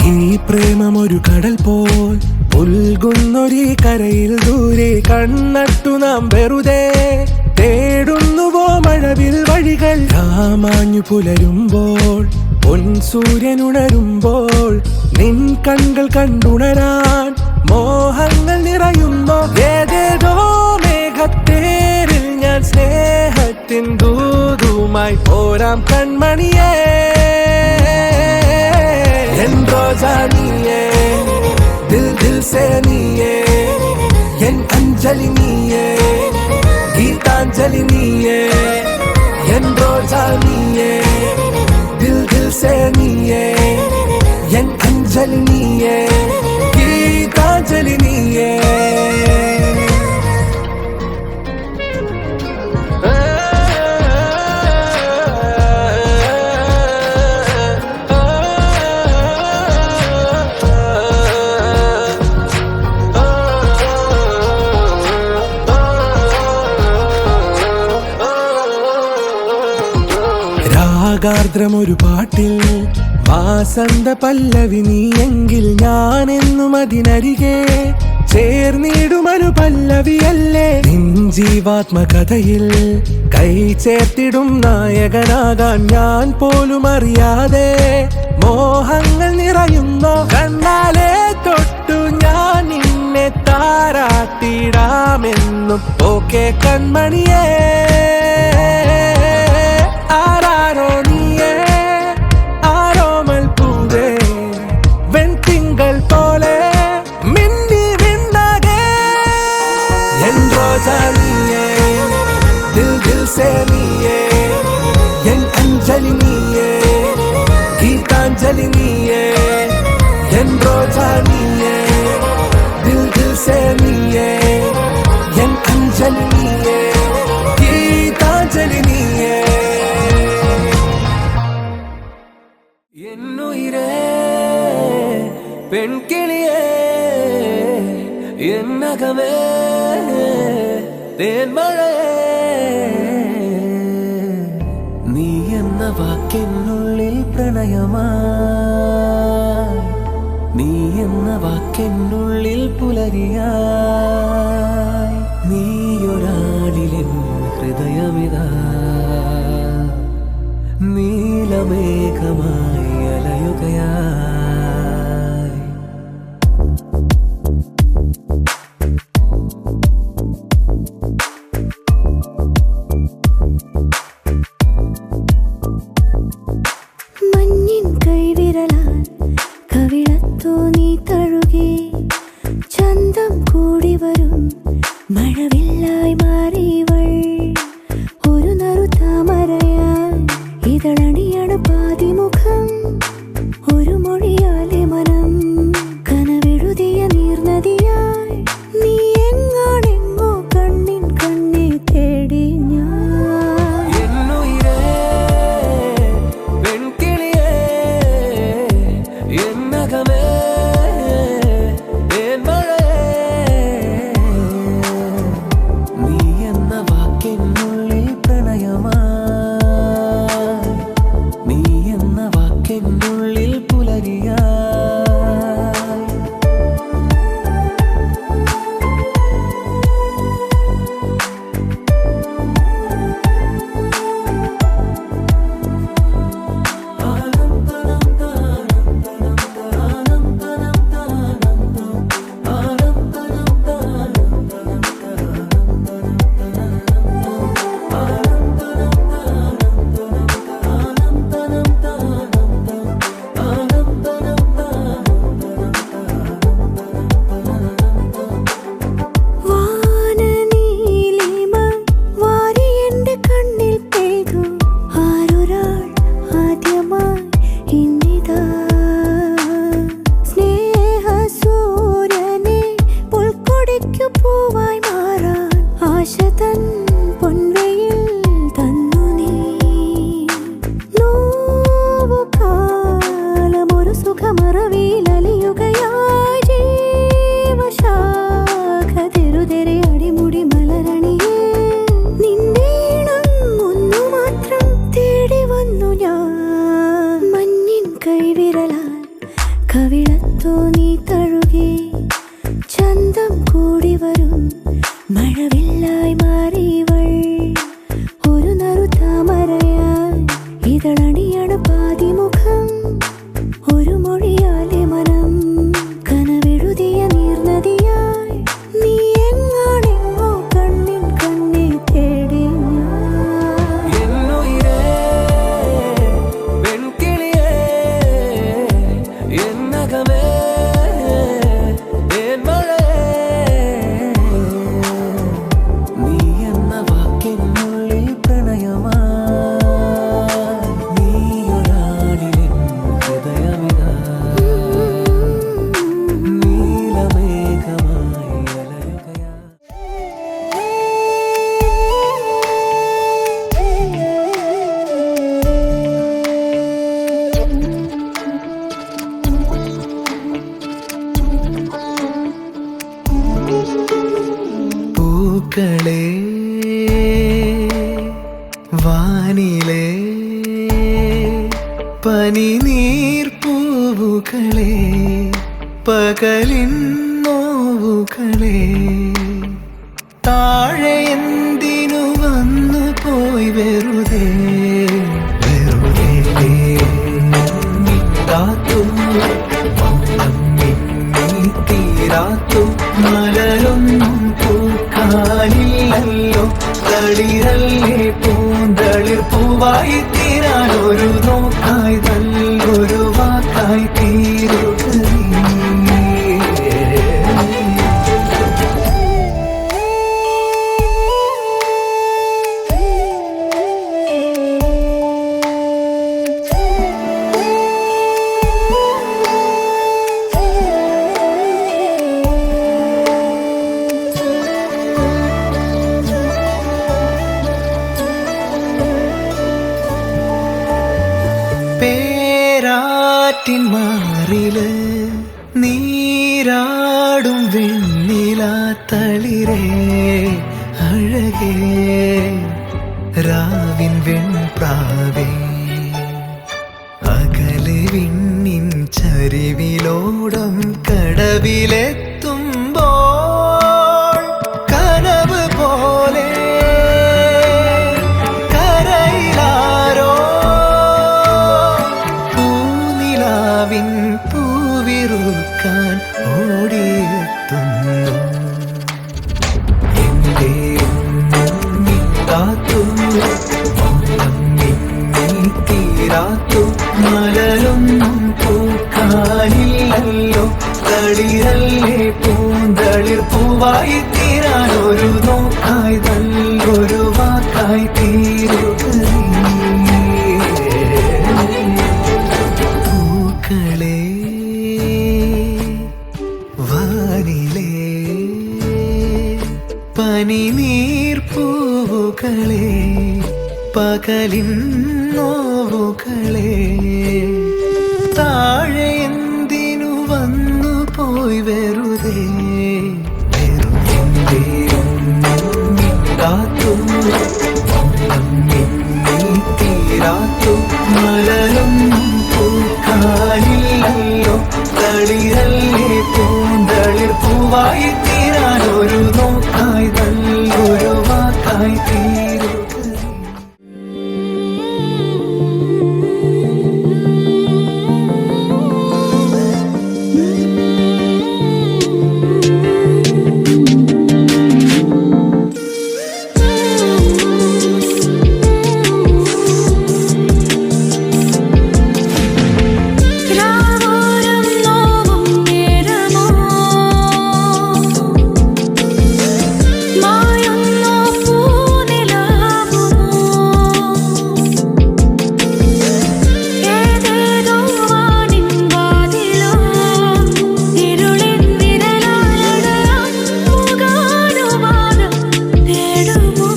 ഈ പ്രേമമൊരു കടൽ പോൽ പുൽകുന്നൊരീ കരയിൽ ദൂരെ കണ്ണട്ടു നാം വെറുതെ തേടുന്നുവോ മഴവിൽ വഴികൾ രാമാഞ്ഞു പുലരുമ്പോൾ പൊൻസൂര്യനുണരുമ്പോൾ നിൻ കണ്ണുകൾ കണ്ടുണരാൻ മോഹങ്ങൾ നിറയുന്നു ഏതേതോ മേഘത്തേരിൽ ഞാൻ സ്നേഹത്തിൻ ദൂതുമായി പോരാം കൺമണിയേ എൻ റോജാ നീയേ ദിൽ ദിൽ സേ നീയേ എൻ അഞ്ജലി നീയേ ഗീതാഞ്ജലി നീയേ എൻ റോജാ നീയേ ദിൽ ദിൽ സേ നീയേ എൻ അഞ്ജലി നീയേ ഗീതാഞ്ജലി നീയേ രാഗാർദ്രമൊരു പാട്ടിൽ വാസന്ത പല്ലവി നീയെങ്കിൽ ഞാനെന്നും അതിനരികെ ചേർന്നിടുമനു പല്ലവിയല്ലേ. നിൻ ജീവാത്മകഥയിൽ കൈ ചേർത്തിടും നായകനാകാൻ ഞാൻ പോലും അറിയാതെ മോഹങ്ങൾ നിറയുന്നോ കണ്ണാലെ തൊട്ടു ഞാൻ നിന്നെ താരാട്ടിടാമെന്നും ഓക്കെ കൺമണിയേ. ആരാരോ നീയേ ആരോമൽ പൂവേ വെൺതിങ്കൾ പോലെ മിന്നി മിന്നാകെ എൻ റോജാ നീയേ ദിൽ ദിൽ സേ നീയേ എൻ അഞ്ജലി നീയേ ഗീതാഞ്ജലി നീയേ എൻ റോജാ നീയേ ദിൽ ദിൽ സേ നീയേ എൻ അഞ്ജലി നീയേ ഗീതാഞ്ജലി നീയേ. എന്നുയിരേ പെൺകിളിയേ എന്നകമേ തേന്മഴയേ നീ എന്ന വാക്കെന്നുള്ളിൽ പ്രണയമായി നീ എന്ന വാക്കെന്നുള്ളിൽ പുലരിയായി നീയൊരാളിലെൻ ഹൃദയമിതാ നീലമേഘമായി അലയുകയായി. മഞ്ഞിൻ കൈവിരലാൽ കവിളത്തു നീ തഴുകി ചന്തം കൂടി വരും മഴവില്ലായി മാറിയവൾ ഒരു നറുതാമരയായി ഇതളണിയാണ് പാതിമുഖം ഒരു മൊഴിയാലെ മനം കനവെഴുതിയ നീർനദിയായി നീ എങ്ങാണെങ്ങോ കണ്ണിൻ കണ്ണെ തേടി ഞാൻ. എന്നുയിരേ പെൺകിളിയേ എന്നകമേ തേന്മഴയേ നീ എന്ന വാക്കെന്നുള്ളിൽ പ്രണയമായി നീ എന്ന വാക്കെന്നുള്ളിൽ പുലരിയായി. വാനനീലിമ വാരി എൻ്റെ കണ്ണിൽ പെയ്തു ആരൊരാൾ ആദ്യമായി ഇന്നിതാ സ്നേഹസൂര്യനെ പുൽക്കൊടിക്കു പൂവായി മാറാൻ ആശ തൻ പൊൻവെയിൽ തന്നു നീ നോവുകാലമൊരു സുഖമറവിയിലലിയുകയായി ജീവശാഖ തെരുതെരെ അടിമുടി മലരണിയേ നിന്റെ ഇണം ഒന്നു മാത്രം തേടി വന്നു ഞാൻ. മഞ്ഞിൻ കൈവിരലാൽ കവിളത്തു നീ തഴുകി ചന്തം കൂടി വരും മഴവില്ലായി മാറിയവൾ ഒരു നറുതാമരയായി ഇതളണിയാണ് പാതിമുഖം ഒരു മൊഴിയാലെ മനം കനവെഴുതിയ നീർനദിയായി നീ എങ്ങാണെങ്ങോ കണ്ണിൻ കണ്ണെ തേടി ഞാൻ. എന്നുയിരേ പെൺകിളിയേ എന്നകമേ തേന്മഴയേ നീ എന്ന വാക്കെന്നുള്ളിൽ പ്രണയമായി നീയൊരാളിലെൻ ഹൃദയമിതാ നീലമേഘമായി അലയുകയായി. പൂക്കളേ വാനിലേ പനിനീർപ്പൂവുകളെ പകലിൻ നോവുകളെ താഴെ എന്തിനു വന്നു പോയി വെറുതെ വെറുതെ കാത്തു മൗനം മിന്നി തീരാത്തു മലരൊന്നും പൂക്കാനില്ലല്ലോ തളിരല്ലേ പൂന്തളിർ പൂവായി തീരാൻ ഒരു നോക്കായി നല്ലൊരു വാക്കായി തീരുക പേരാറ്റിൻ മാറില് നീരാടും വെണ്ണിലാ തളിരേ അഴകേ രാവിൻ വെൺപ്രാവേ അകലെ വിണ്ണിൻ ചരിവിലോടം കടവിലെത്തുമ്പോൾ കനവ് പോലെ കരയിലാരോ പൂനിലാവിൻ പൂവിറുക്കാൻ ഓടിയെത്തുന്നു എന്റെ കാത്തു മൗനം മിന്നി തീരാത്തു മലരൊന്നും പൂക്കാനില്ലല്ലോ തളിരല്ലേ പൂന്തളിർ പൂവായി തീരാൻ ഒരു നോക്കായി നല്ലൊരു വാക്കായി തീരുക പൂക്കളെ വാനിലേ പനിനീർപ്പൂവുകളെ പകലിൻ നോവുകളെ താഴെ എന്തിനു വന്നു പോയി വെറുതെ വെറുതെ കാത്തു മൗനം മിന്നി തീരാത്തു മലരൊന്നും പൂക്കാനില്ലല്ലോ തളിരല്ലേ പൂന്തളിർ പൂവായി തീരാൻ ഒരു നോക്കായി നല്ലൊരു വാക്കായി തീരുക രാവോരം നോവും നേരമോ മായുന്നോ പൂനിലാവുമോ ഏതേതോ വാനിൻ വാതിലോ ഇരുളിൻ വിരലാലടയാൻ മുഖാനുവാദം തേടുമോ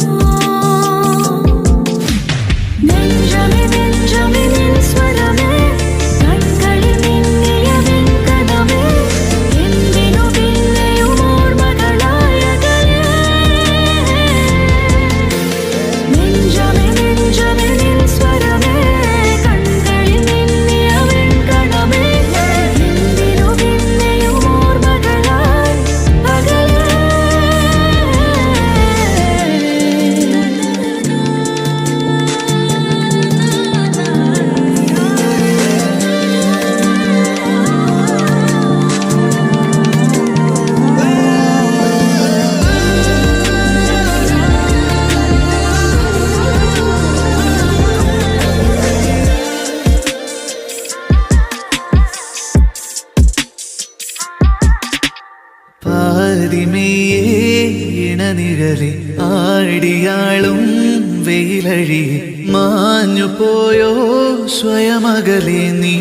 നെഞ്ചമേ നെഞ്ചമേ നിൻ സ്വരമേ കൺകളിൽ മിന്നിയ വെങ്കലമേ എന്തിനു പിന്നെയും ഓർമ്മകളായകലേ നെഞ്ചമേ നെഞ്ചമേ നിൻ സ്വരമേ കൺകളിൽ മിന്നിയ വെങ്കലമേ എന്തിനു പിന്നെയും ഓർമ്മകളായി പാതിമേയേ ഇണനിഴലി ആടിയാളും വെയിലഴി മാഞ്ഞു പോയോ സ്വയമകലെ നീ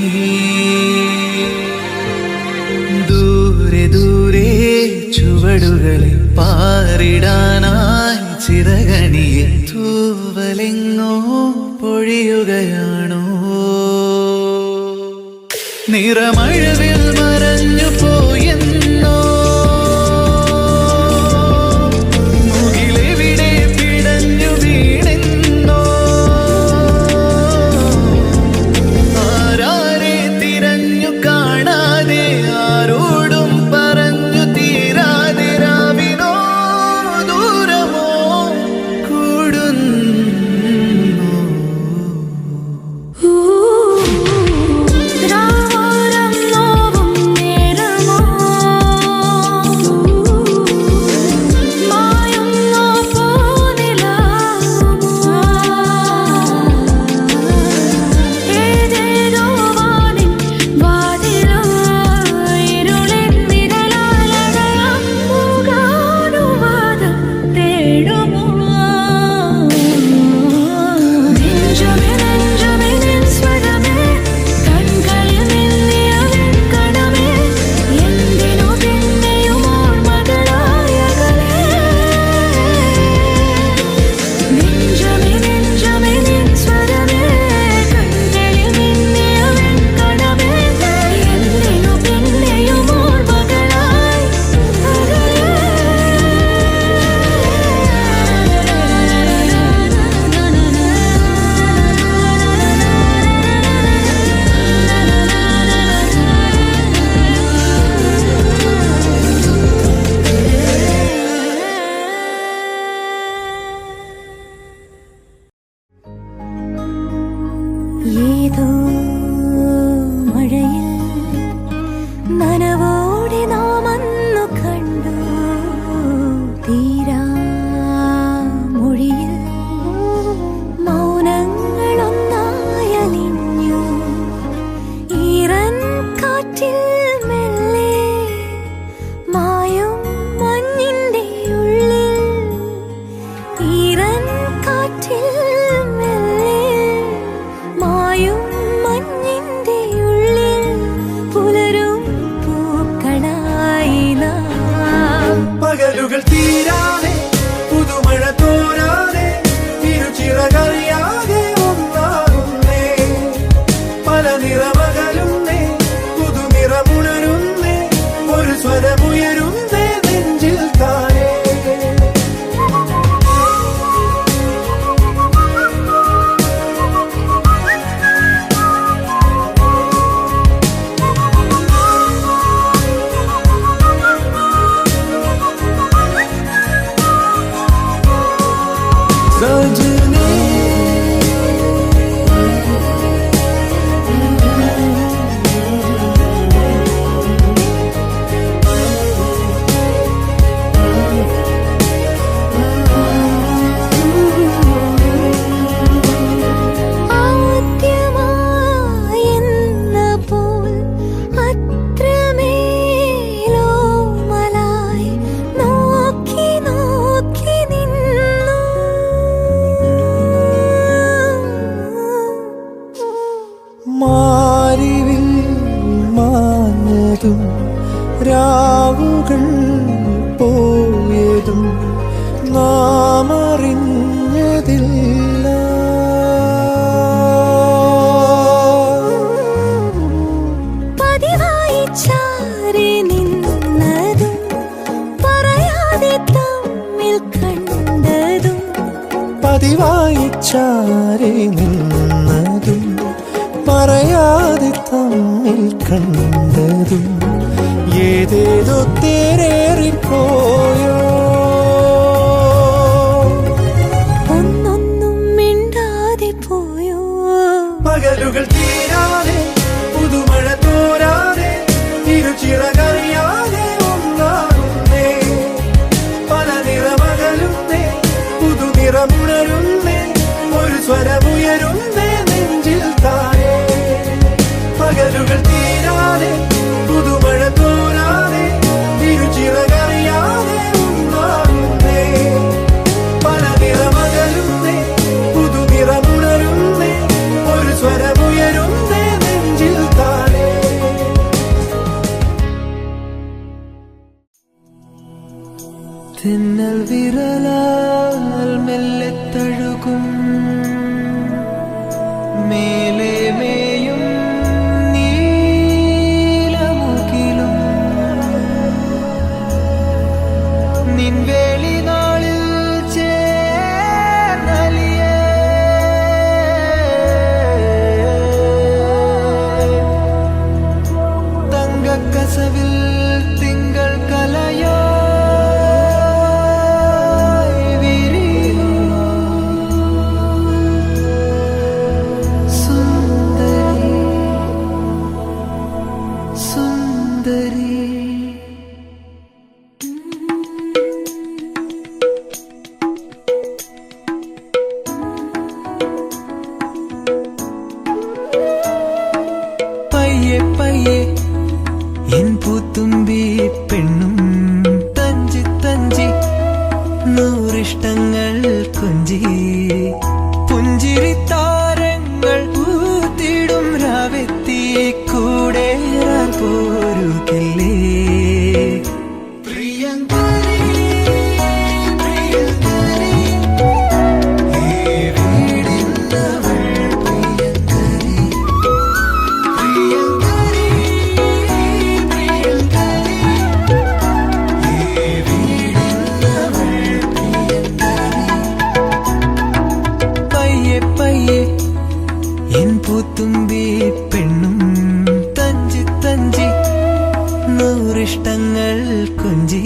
ദൂരെ ദൂരെ ചുവടുകളിൽ പാറിടാനായി ചിറകണിയെ തൂവലെങ്ങോ പൊഴിയുകയാണോ നിറമഴവിൽ മറഞ്ഞു പോയെന്നോ മുകിലെവിടെ പിടഞ്ഞു വീണെന്നോ ആ പകലുകൾ തീരാതെ പുതുമഴ തോരാതെ തിരുച്ചിറകറിയാതെ ഒന്നാകുന്നേ പല നിറമകലുന്നേ പുതുനിറമുണരുന്നേ ഒരു സ്വരമുയരുന്നേ നെഞ്ചിൽ താനേ രാവുകൾ പോയതും നാം അറിഞ്ഞതില്ല പതിവായി ചാരി നിന്നതും പറയാതെ തമ്മിൽ കണ്ടതും പതിവായി ചാരി നിന്നതും പറയാതെ തമ്മിൽ കണ്ടതും ഏതേതോ തേരേറിപ്പോയോ ഒന്നൊന്നും മിണ്ടാതെ പോയോ പകലുകൾ തീരാതെ പുതുമഴ തോരാതെ തിരുച്ചിറകറിയാതെ ഒന്നാകുന്നേ പല നിറമകലുന്നേ പുതുനിറമുണരുന്നേ ഒരു സ്വരമുയരുന്നേ നെഞ്ചിൽ താനേ പകലുകൾ തീരാതെ പുതുമഴ തോരാതെ തിരുച്ചിറകറിയാതെ ഒന്നാകുന്നേ പല നിറമകലുന്നേ പുതുനിറമുണരുന്നേ ഒരു സ്വരമുയരുന്നേ നെഞ്ചിൽ താനേ തിന്നൽ വിരലാൽ മെല്ലെ തഴുകും മേലെ മേയും നീലമുകിലും നിൻവേളി നാളിൽ ചേർന്നലിയേ തങ്കക്കസവിൽ തിങ്കൾ കലയോ നൂറിഷ്ടങ്ങൾ കൊഞ്ചി പുഞ്ചിരി താരങ്ങൾ പൂത്തിടും രാവെത്തി കൂടെ പോരുകില്ലേ പൂത്തുമ്പി പെണ്ണും തഞ്ചി തഞ്ചി നൂറിഷ്ടങ്ങൾ കൊഞ്ചി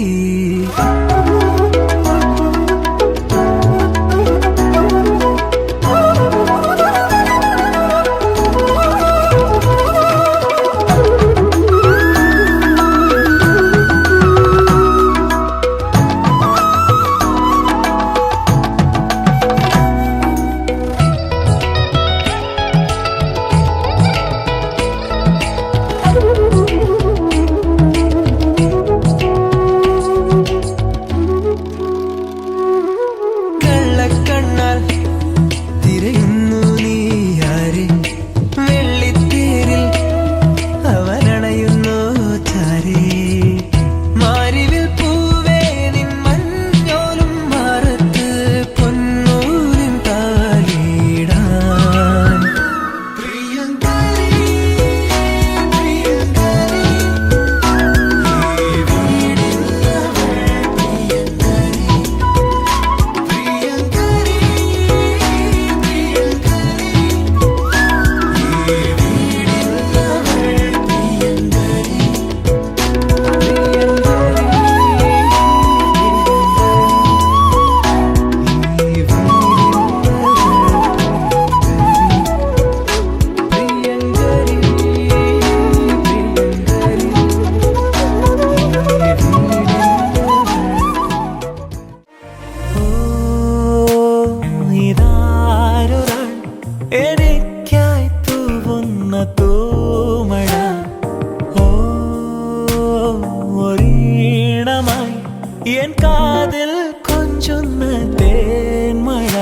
എൻ കാതിൽ കൊഞ്ചുന്ന തേന്മഴ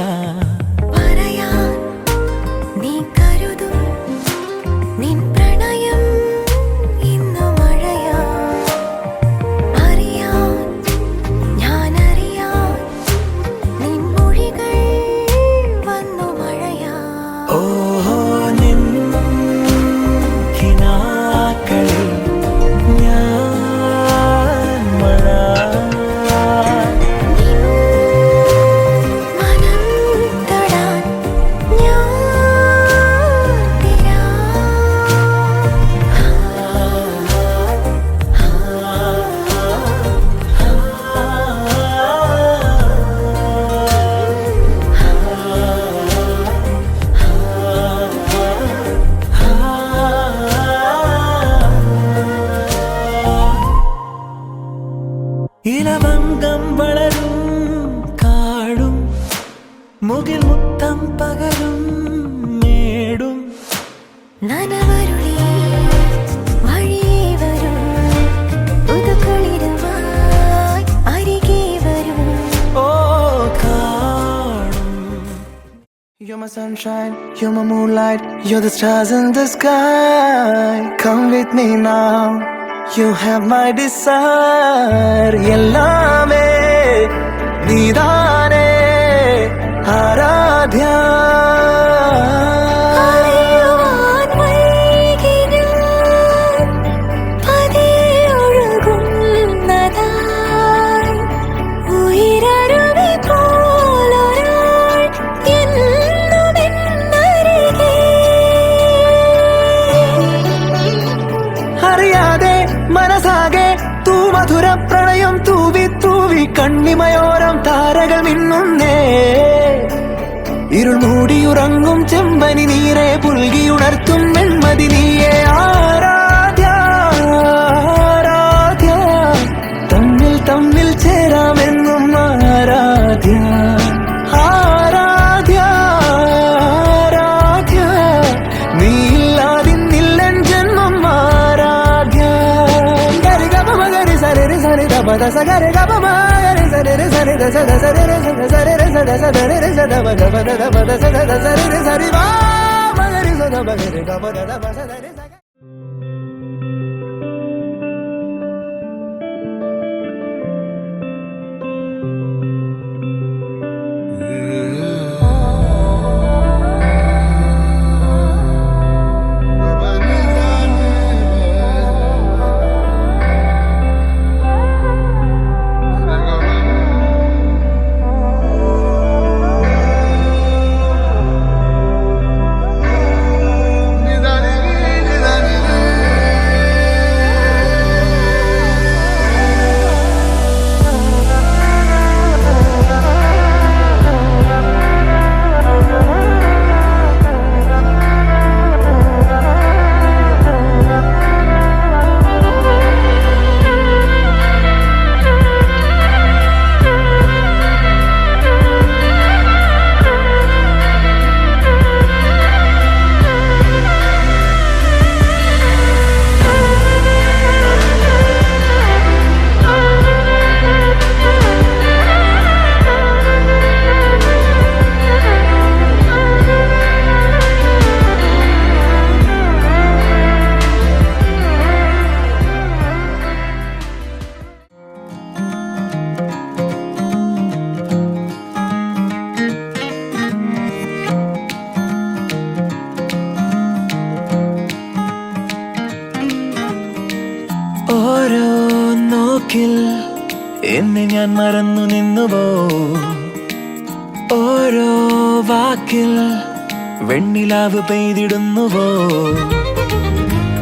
പറയാൻ നീ കരുതും നിൻ പ്രണയം ഇന്നു മഴയാ അറിയാൻ ഞാനറിയാൻ നിൻ മൊഴികൾ വന്നു മഴയാ ഓഹോ നിൻ കിനാക്കളിൽ ഞാൻ മഴ മനം തൊടാൻ ഞാൻ തിരാ ഇലവങ്കം വളരും കാടും മുകിൽ മുത്തം പകരും മേടും നനവരുളി വഴിയേ വരും പുതുക്കുളിരുമായി അരികെ വരും ഓ കാണും. You're my sunshine, you're my moonlight, you're the stars in the sky. Come with me now, you have my desire. Ellame needane Aaradhya. അറിയുവാൻ വൈകി ഞാൻ പതിയൊഴുകുന്നതായി ഉയരരുവി പോലൊരാൾ എന്നും എന്നരികെ അറിയാതെ മനസാകെ തൂ മധുര പ്രണയം തൂവി തൂവി കണ്ണിമയോരം താരകൾ മിന്നുന്നേ. ഇരുൾ മൂടിയുറങ്ങും ചെമ്പനി നീരെ പുൽകിയുണർത്തും വെൺമതി നീയെ ആരാധ്യ ആരാധ്യ തമ്മിൽ തമ്മിൽ ചേരാമെന്നും ആരാധ്യ ആരാധ്യ ആരാധ്യ നീയില്ലാതിന്നില്ലൻ ജന്മം ആരാധ്യ. ഗരി ഗപ മഗരി സരി രി സരി ദപ ദസ ഗരി ഗപ മഗരി സരി രി സരി ദസ ദസ രി രി സരി രി സ ദസ രി രി സ ദപ ദപ ദപ ദസ ദസ രി രി സരി വാ മഗരി സ ദപ ഗരി ഗപ ദപ സ രി സ. ഓരോ നോക്കിൽ എന്നെ ഞാൻ മറന്നു നിന്നുവോ. ഓരോ വാക്കിൽ വെണ്ണിലാവ് പെയ്തിടുന്നുവോ.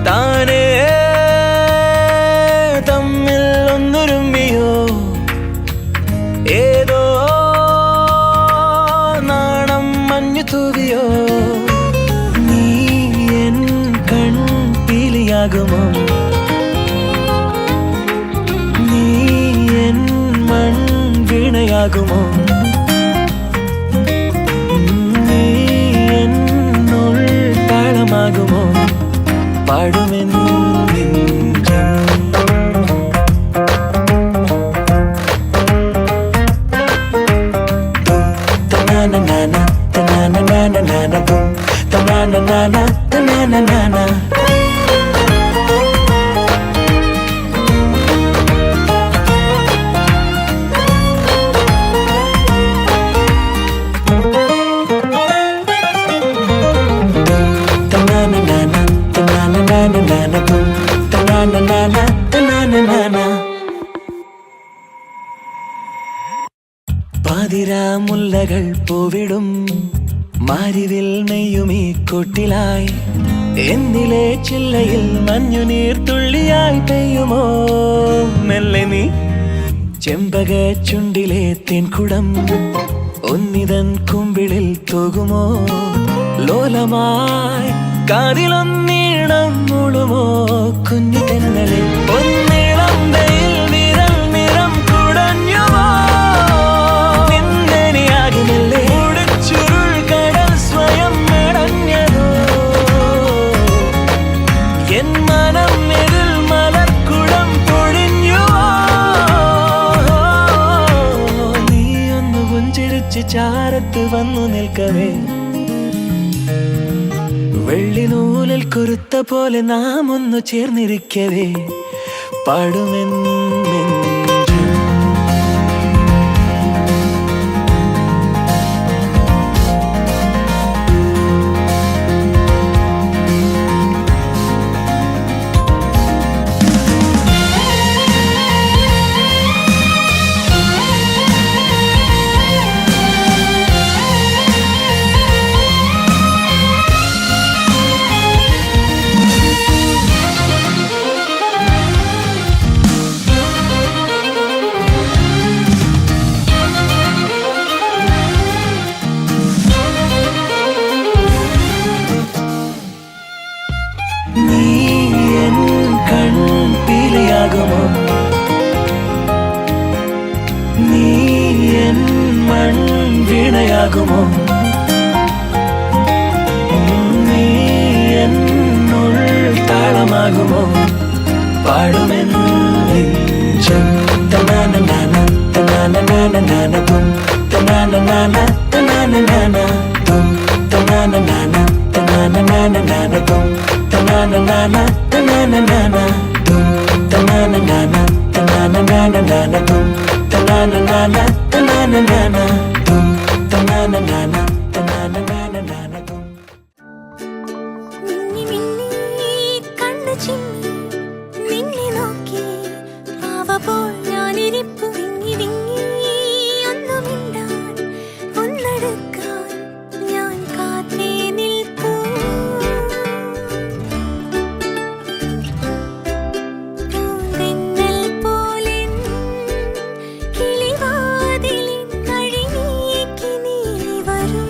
താനേ തമ്മിൽ ഒന്നുരുമ്മിയോ ഏതോ നാണം മഞ്ഞു തൂവിയോ. നീ എൻ കൺപീലിയാകുമോ നീ എൻ മൺവീണയാകുമോ നീ എന്നുൾ താളമാകുമോ പാടുമെന്നിൻ പാതിരാമുല്ലകൾ പൂവിടും മാരിവിൽ നെയ്യുമീ കൊട്ടിലായി എന്നിലെ ചില്ലയിൽ മഞ്ഞുനീർ തുള്ളിയായി പെയ്യുമോ മെല്ലെ നീ ചെമ്പക ചുണ്ടിലെ തേൻകുടം ഒന്നിതൻ കുമ്പിളിൽ തൂകുമോ ലോലമായി കാതിലൊന്നീണം മുളുമോ കുഞ്ഞു തെന്നലെ ഒന്നിളം വെയിൽ വിരൽ നിറം കുടഞ്ഞുമോ നിന്നനിയാകുന്നില്ലേ ചുരുൾ കടൽ സ്വയം മെടഞ്ഞതോ എൻ മനം എതിൽ മലർക്കുടം പൊഴിഞ്ഞുവോ നീ ഒന്ന് പുഞ്ചിരിച്ച് ചാരത്ത് വന്നു നിൽക്കവേ വെള്ളിനൂലിൽ കൊരുത്ത പോലെ നാം ഒന്നു ചേർന്നിരിക്കവേ പാടുമെന്ന് നീ എൻ മൺവീണയാകുമോ നീ എന്നുൾ താളമാകുമോ പാടുമെന്ന് തനാന തനാന തും തനാന തനാന തും തനാന തനാന തും തനാന തും തനാന തും മിന്നി മിന്നി കണ്ണു ചിമ്മി നിന്നെ നോക്കി പാവപ്പോൾ ഞാനിരിപ്പു വിങ്ങി വിങ്ങി ഒന്നു മിണ്ടാൻ ഒന്നടുക്കാൻ ഞാൻ കാത്തേ നിൽപ്പൂ പൂന്തെന്നൽ പോലെ കിളിവാതിലിൻ കഴി നീക്കി നീ വരൂ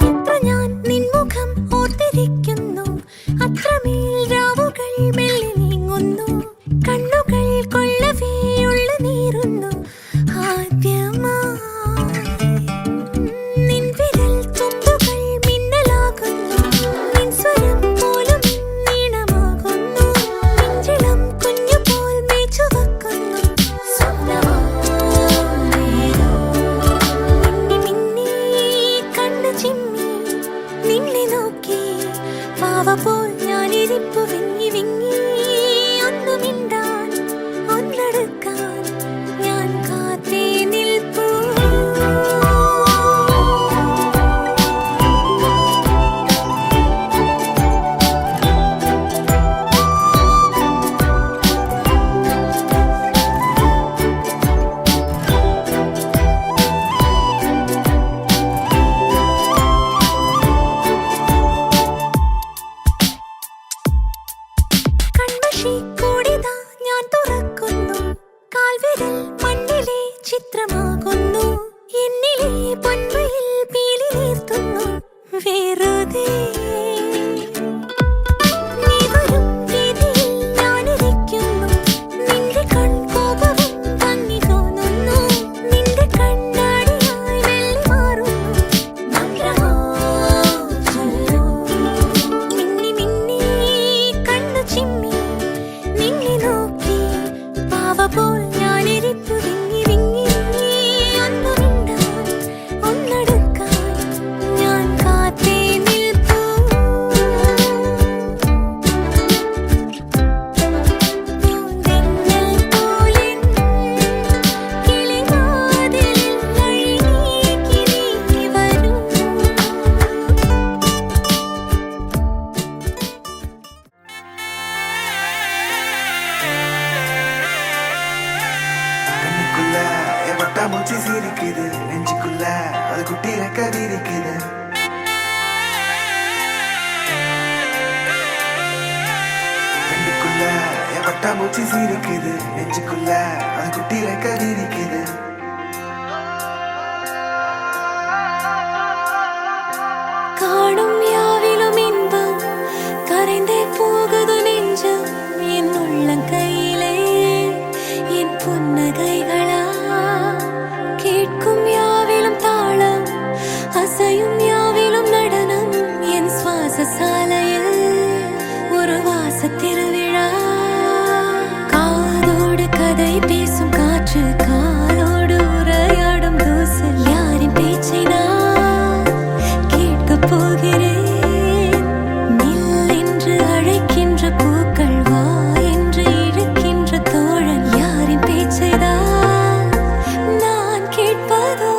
എത്ര ഞാൻ നിൻമുഖം ഓർത്തിരിക്കുന്നു അത്രമേൽ രാവുകൾ മെല്ലെ നീങ്ങുന്നു കണ്ണുകൾ കൊള്ളവെയുള്ള നീറുന്നു ആദ്യമായി നിൻ വിരൽ തുമ്പുകൾ മിന്നലാകുന്നു നിൻ സ്വരം പോലും നീണമാകുന്നു നെഞ്ചിളം കുഞ്ഞുപോൽ മേച്ചുവെക്കുന്നു സ്വപ്നമായേതോ മിന്നി മിന്നി കണ്ണു ചിമ്മി നിന്നെ നോക്കി പാവപ്പോൾ ഞാനിരിപ്പു വിങ്ങി വിങ്ങി ഒന്നു മിണ്ടാൻ ഒന്നടുക്കാൻ ഞാൻ കാത്തേ നിൽപ്പൂ കൺമഷി കൂടിതാ ഞാൻ തുറക്കുന്നു കാൽവിരൽ മണ്ണിലെ ചിത്രമാകുന്നു എന്നിലെ പൊന്മയിൽ പീലി നീർത്തുന്നു വെറുതെ നീ വരും രീതിയിൽ ഞാനിരിക്കുന്നു നിന്റെ കൺകോപവും ഭംഗി തോന്നുന്നു നിന്റെ കണ്ണാടിയായി മെല്ലെ മാറുന്നു മന്ത്രമോ ചൊല്ലൂ മിന്നി മിന്നി കണ്ണു ചിമ്മി നിന്നെ നോക്കി പാവപ്പോൾ ഞാനിരിപ്പു വിങ്ങി വിങ്ങി ഒന്നു മിണ്ടാൻ ഒന്നടുക്കാൻ அது குட்டி ரெக்க விரிக்குது. கண்ணுக்குள்ள என் பட்டாம்பூச்சி சிரிக்குது. நெஞ்சுக்குள்ள அது குட்டி ரெக்க விரிக்குது. காணும் யாவிலும் இன்பம் கரைந்தே போகுது நெஞ்சம் என் உள்ளங்கையிலே என் புன்னகைகளா கேட்கும் யாவிலும் தாளம் அசையும் யாவிலும் நடனம் என் சுவாச சாலையில் ஒரு வாச திருவிழா காதோடு கதை பேசும் காற்று காலோடு உரையாடும் தூசு யாரின் பேச்சை நான் கேட்கப் போகிறேன் நில் என்று அழைக்கின்ற பூக்கள் வா என்று இழுக்கின்ற தோழன் யாரின் பேச்சைதான் நான் கேட்பதோ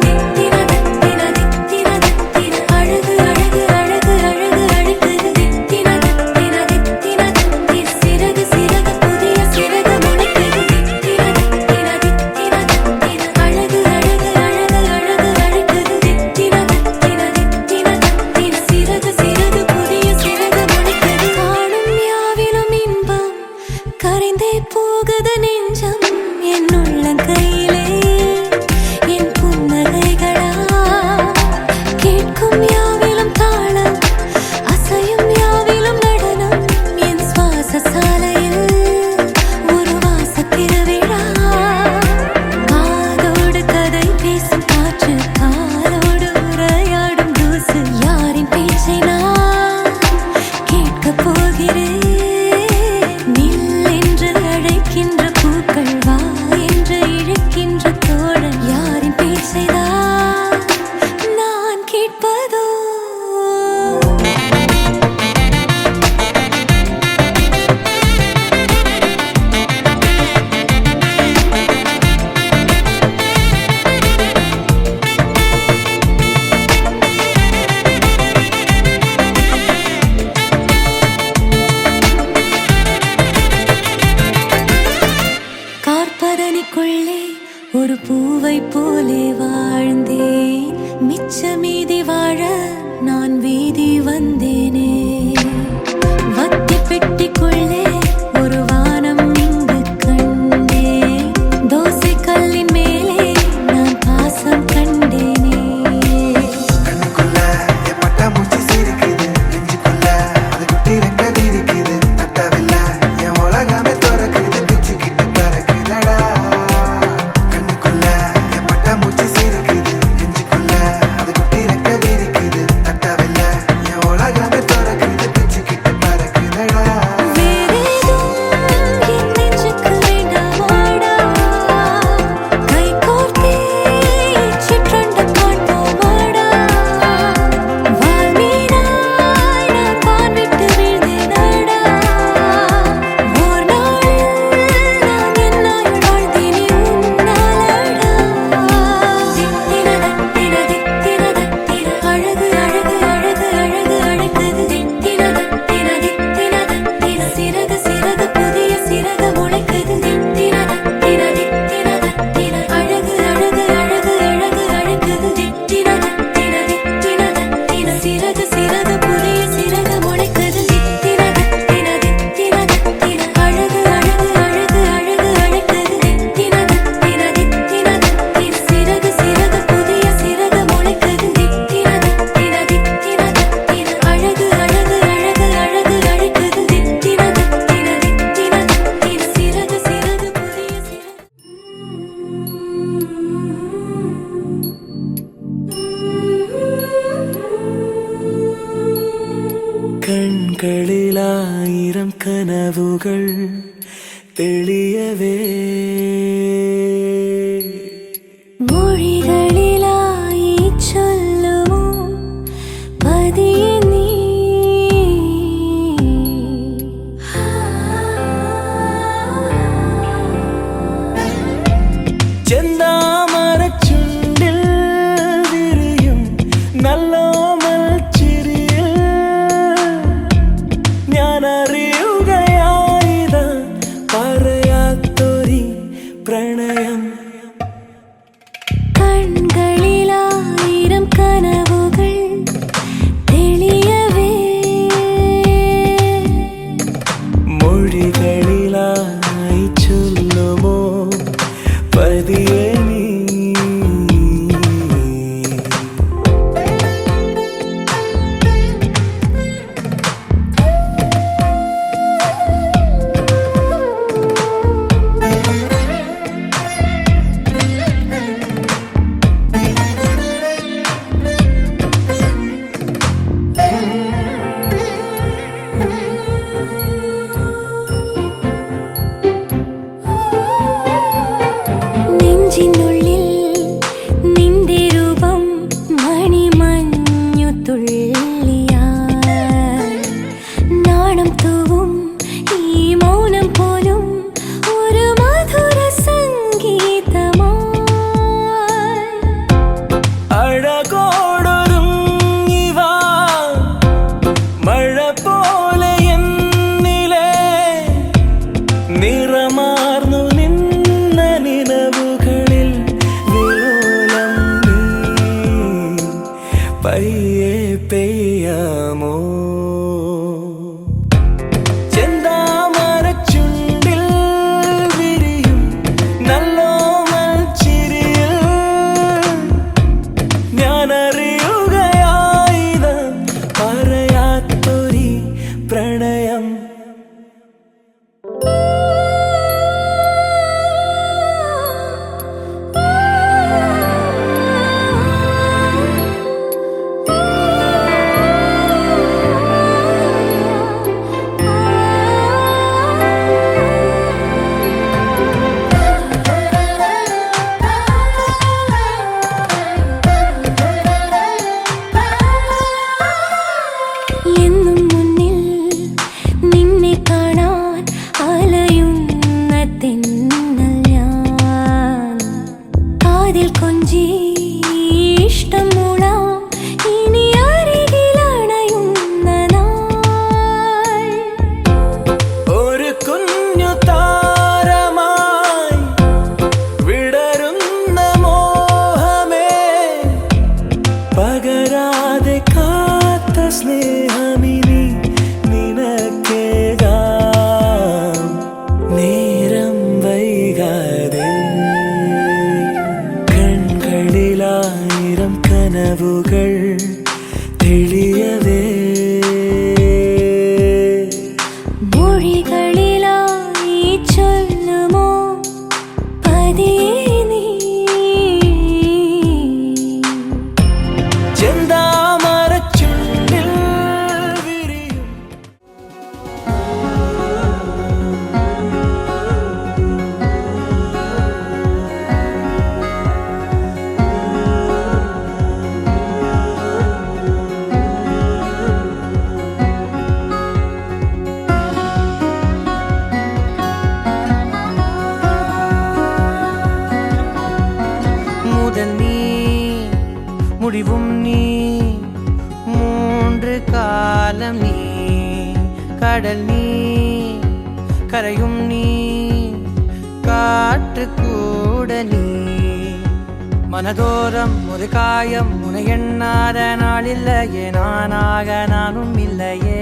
தித்தின தித்தின தித்தின தித்தின அழகு அழகு அழகு அழகு அழைக்குது தித்தின தித்தின தித்தின தித்தின சிறகு சிறகு புதிய சிறகு முளைக்குது தித்தின தித்தின தித்தின தித்தின அழகு அழகு அழகு அழகு அழைக்குது தித்தின தித்தின தித்தின தித்தின சிறகு சிறகு புதிய சிறகு முளைக்குது காணும் யாவிலும் இன்பம் கரைந்தே போகுது நெஞ்சம் என் உள்ளங்கையிலே என் புன்னகைகளா கேட்கும் யாவிலும் தாளம் அசையும் யாவிலும் நடனம் என் சுவாச சாலையில் ஒரு வாச திருவிழா காதோடு கதை பேசும் காற்று காலோடு உரையாடும் தூசு யாரின் பேச்சை நான் கேட்கப் போகிறேன் நில் என்று அழைக்கின்ற பூக்கள் வா என்று இழுக்கின்ற தோழன் யாரின் பேச்சைதான் நான் கேட்பதோ கார்பதனிக்குள்ளே ஒரு பூவை போலே வாழ்ந்தேன் மிச்ச மீதி வாழ நான் வீதி வந்தேனே வத்தி பெட்டிக்குள்ளே ஒரு வானம் இங்கு கண்டேன் தோசை கல்லின் மேலே நான் பாசம் கண்டேனே கண்ணுக்குள்ள என் பட்டாம்பூச்சி சிரிக்குது. நெஞ்சுக்குள்ள அது குட்டி ரெக்க விரிக்குது. தட்டவில்ல என் உலகமே திறக்குது. பிச்சுக்கிட்டு பறக்குதடா. கண்ணுக்குள்ள என் பட்டாம்பூச்சி சிரிக்குது. நெஞ்சுக்குள்ள அது குட்டி ரெக்க விரிக்குது. தட்டவில்ல என் உலகமே திறக்குது. பிச்சுக்கிட்டு பறக்குதடா. வேறேதும் என் நெஞ்சுக்கு வேண்டாமாடா கை கோர்த்தே சிற்றண்டம் காண்போமாடா வால்மீனாய் நான் வான் விட்டு வீழ்ந்தேனடா ஓர் நாளில் நான் என்னாய் வாழ்ந்தேனே உன்னாலடா தித்தின தித்தின தித்தின தித்தின அழகு அழகு அழகு அழகு அழைக்குது தித்தின தித்தின தித்தின தித்தின சிறகு சிறகு புதிய சிறகு முளைக்குது தித்தின தித்தின தித்தின தித்தின அழகு அழகு அழகு அழகு அழைக்குது தித்தின தித்தின தித்தின தித்தின சிறகு சிறகு புதிய சிறகு முளைக்குது தித்தின தித்தின தித்தின தித்தின அழகு அழகு அழகு அழகு அழைக்குது தித்தின தித்தின தித்தின தித்தின சிறகு சிறகு புதிய சிறகு முளைக்குது தித்தின தித்தின தித்தின தித்தின அழகு அழகு அழகு அழகு அழைக்குது தித்தின தித்தின தித்தின தித்தின சிறகு சிறகு புதிய சிறகு கண்களில் ஆயிரம் கனவுகள் தெளியவே மொழிகளிலாய் சொல்லுமோ பதிய நீ ചെന്താമരച്ചുണ്ടിൽ വിരിയും നല്ലോമൽ ചിരിയിൽ ഞാൻ അറിയുകയായിതാ പറയാത്തൊരി കൺകളിലായിരം കനവുകൾ തെളിയവേ മൊഴികളിലായി ചൊല്ലുമോ പതിയെ നീ നെഞ്ചിനുള്ളിൽ നിന്റെ രൂപം മണിമഞ്ഞു തുള്ളിയാൽ നാണം തൂവും ഈ മൗനം പോലും ഒരു മധുര സംഗീതമായി അഴകോടൊരുങ്ങിവാ മഴ പോലെ എന്നിലെ നിറമാർന്നു നിന്ന നിലവുകളിൽ വിലോലം നീ പയ്യെ പെയ്യാമോ ചെന്താമരച്ചുണ്ടിൽ വിരിയും നല്ലോമൽ ചിരിയിൽ ഞാനറിയുകയായത് പറയാത്തൊരി പ്രണയം എന്നും മുന്നിൽ നിന്നെ കാണാൻ അലയുന്ന തെന്നൽ ഞാൻ കാതിൽ കൊഞ്ചി ഇഷ്ടം മൂളാം ഇനി അരികിലണയുന്ന നാൾ ഒരു കുഞ്ഞു താരമായി വിടരുന്ന മോഹമേ പകരാതെ കാത്ത സ്നേഹമിനി നിനക്കേകാം നേരം വൈകാതെ കൺകളിലായിരം കനവുകൾ തെളിയവേ മൊഴികളിലായി ചൊല്ലുമോ പതിയെ നീ ചെന്താമരച്ചുണ്ടിൽ വിരിയും முதல் நீ முடிவும் நீ மூன்று காலம் நீ கடல் நீ கரையும் நீ காற்று கூட நீ மனதோரம் ஒரு காயம் உனை எண்ணாத நாளில்லையே நானாக நானும் இல்லையே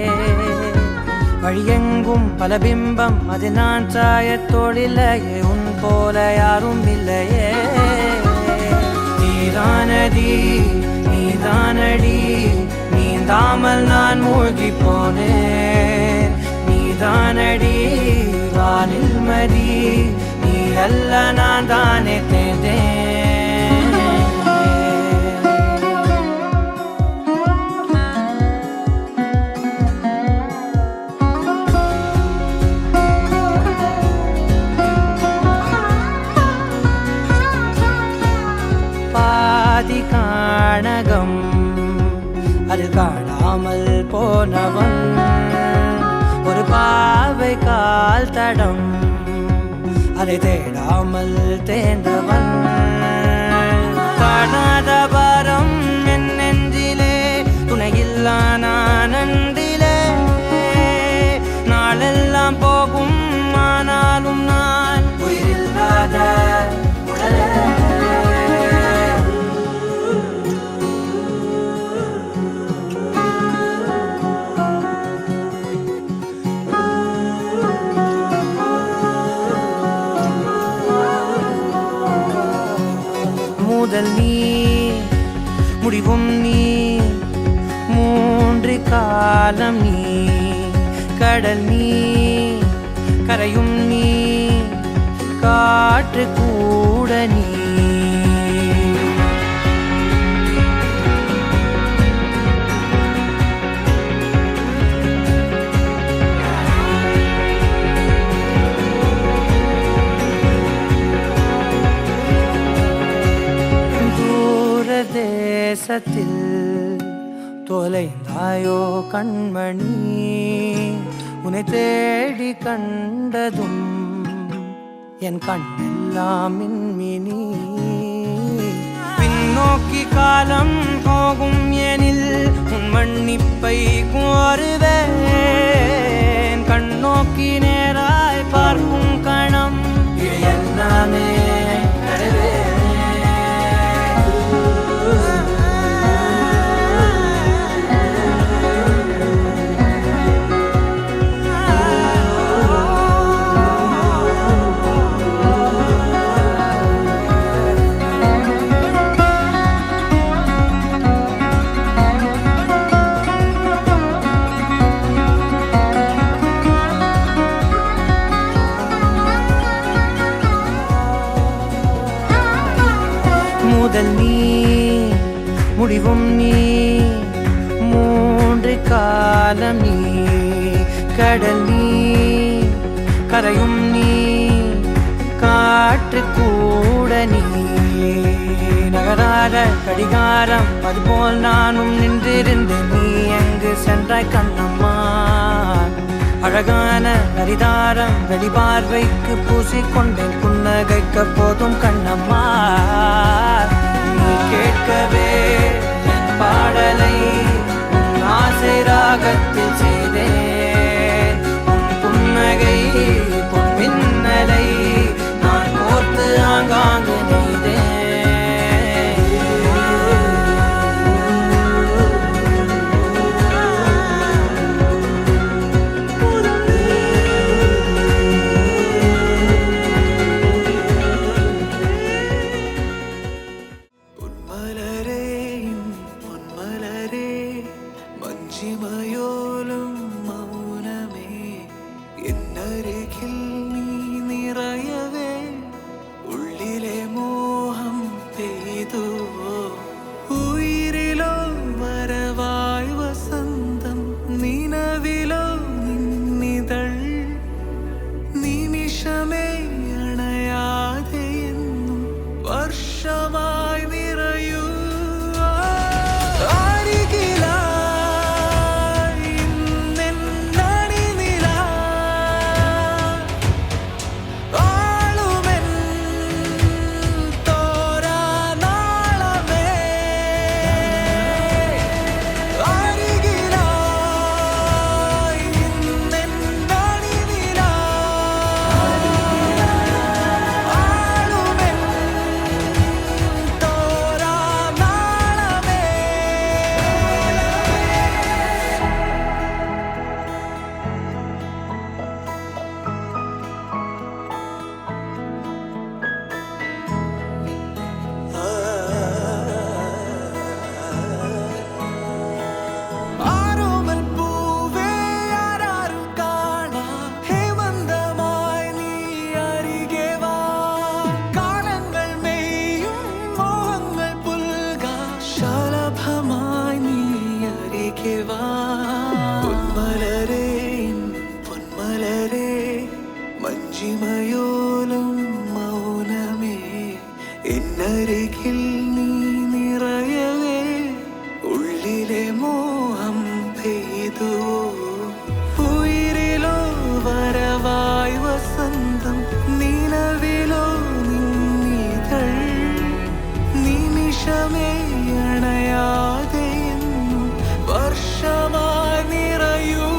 வழியெங்கும் பல பிம்பம் அது நான் சாயத்தோடில்லையே உன் போல யாரும் இல்லையே நீதானடி நீதானடி நீந்தாமல் நான் மூழ்கி போனேன் நீதானடி வானில் மதி நீ அல்ல நான் தானே தேர்ந்தேன் பாதி காணகம் அது காணாமல் போனவன் ஒரு பாவை கால் தடம் அதை தேடாமல் தேர்ந்தவன் காணாத பாரம் என் நெஞ்சிலே துணையில்லா நான் அன்றிலே நாளெல்லாம் போகும் ஆனாலும் நான் உயிரில்லாத உடலே முடிவும் நீ மூன்று காலம் நீ கடல் நீ கரையும் நீ காற்று கூட நீ தேசத்தில் தொலைந்தாயோ கண்மணி உன்னை தேடி கண்டதும் என் கண்ணெல்லாம் மின்மினி பின்னோக்கி காலம் போகும் எனில் உன் மன்னிப்பை கோருவேன் கண்ணோக்கி நேராய் பார்க்கும் கணம் எல்லாமே முதல் நீ முடிவும் நீ மூன்று காலம் நீ கடல் நீ கரையும் நீ காற்று கூட நீ நகராத கடிகாரம் அதுபோல் நானும் நின்றிருந்தேன் நீ எங்கு சென்றாய் கண்ணம்மா அழகான நரிதாரம் வெளிபார்வைக்கு பூசிக்கொண்டேன் புன்னகைக்க போதும் கண்ணம்மா நீ கேட்கவே என் பாடலை உன் ஆசை ராகத்தில் செய்தேன் உன் புன்னகை பொன் மின்னலை நான் கோர்த்து ஆங்காங்கு நெய்தேன் മഞ്ജിമയോലും മൗനമേ എന്നരികിൽ നീ നിറയവേ ഉള്ളിലെ മോഹം പെയ്തുവോ ഉയിരിലോ വരവായ് വസന്തം നിലവിലോ നിന്നിതൾ നിമിഷമേ അണയാതെ എന്നും വർഷമായി നിറയൂ മഞ്ജിമയോലും മൗനമേ എന്നരികിൽ നീ നിറയവേ ഉള്ളിലെ മോഹം പെയ്തുവോ ഉയിരിലോ വരവായ് വസന്തം നിലവിലോ നിന്നിതൾ നിമിഷമേ അണയാതെ എന്നും വർഷമായി നിറയൂ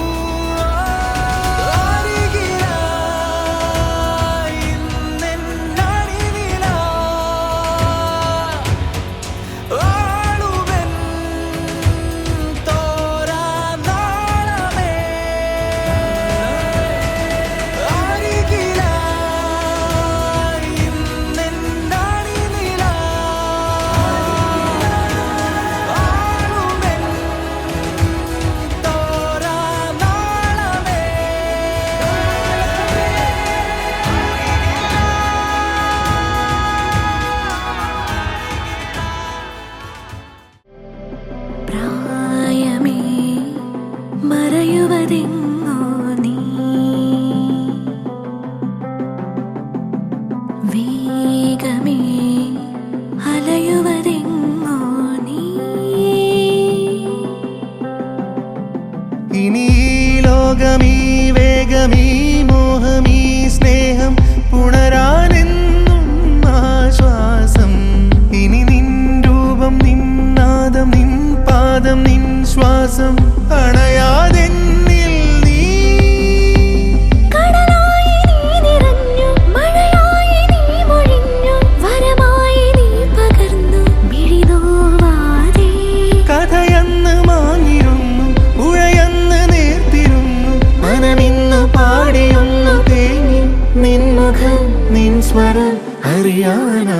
സ്വരം അറിയാനാ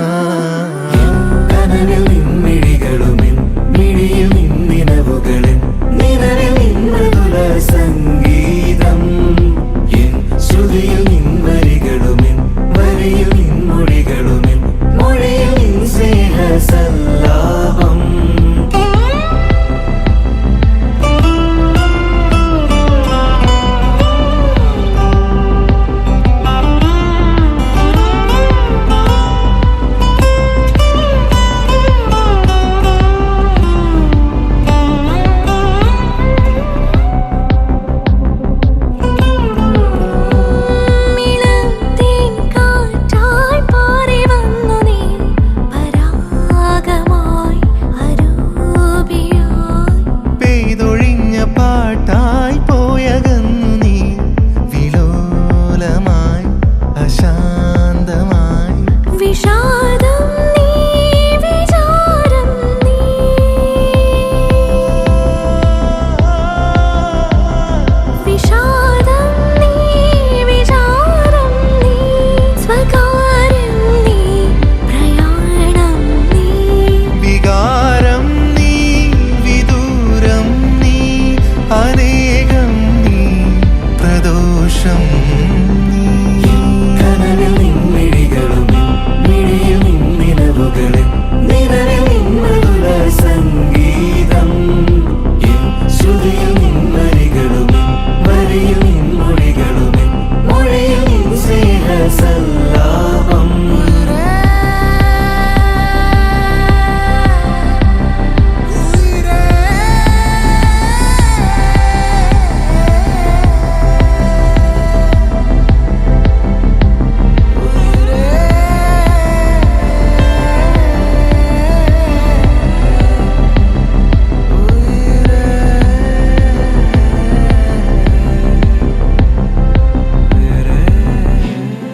കനവിൽ നിൻമിഴികളുമിൻ മിഴിയിൽ നിന്നിനവുകളിൻ നിഴലിൽ നിന്മൃദുല സംഗീതം എൻ ശ്രുതിയിൽ നിൻവരികളുമിൻ വരിയിൽ നിൻമൊഴികളുമിൻ മൊഴിയിൽ നിൻ സ്നേഹസല്ലാപം മിളത്തേൻ കാറ്റായി പാറി വന്നു നീ പരാഗമായി അരൂപിയായി പെയ്തൊഴിഞ്ഞ പാട്ടായി പോയകന്നു നീ വിലോലമായി അശാന്തമായി വിഷാദം നീ വിചാരം നീ വിഷാദം നീ വിചാരം നീ സ്വകാരം നീ പ്രയാണം നീ വികാരം നീ വിദൂരം നീ അനേകം നീ പ്രദോഷം നീ കനവിൽ നിൻമിഴികളുമിൻ മിഴിയിൽ നിന്നിനവുകളിൻ നിഴലിൽ നിന്മൃദുല സംഗീതം എൻ ശ്രുതിയിൽ നിൻവരികളുമിൻ വരിയിൽ നിൻമൊഴികളുമിൻ മൊഴിയിൽ നിൻ സ്നേഹസല്ലാപം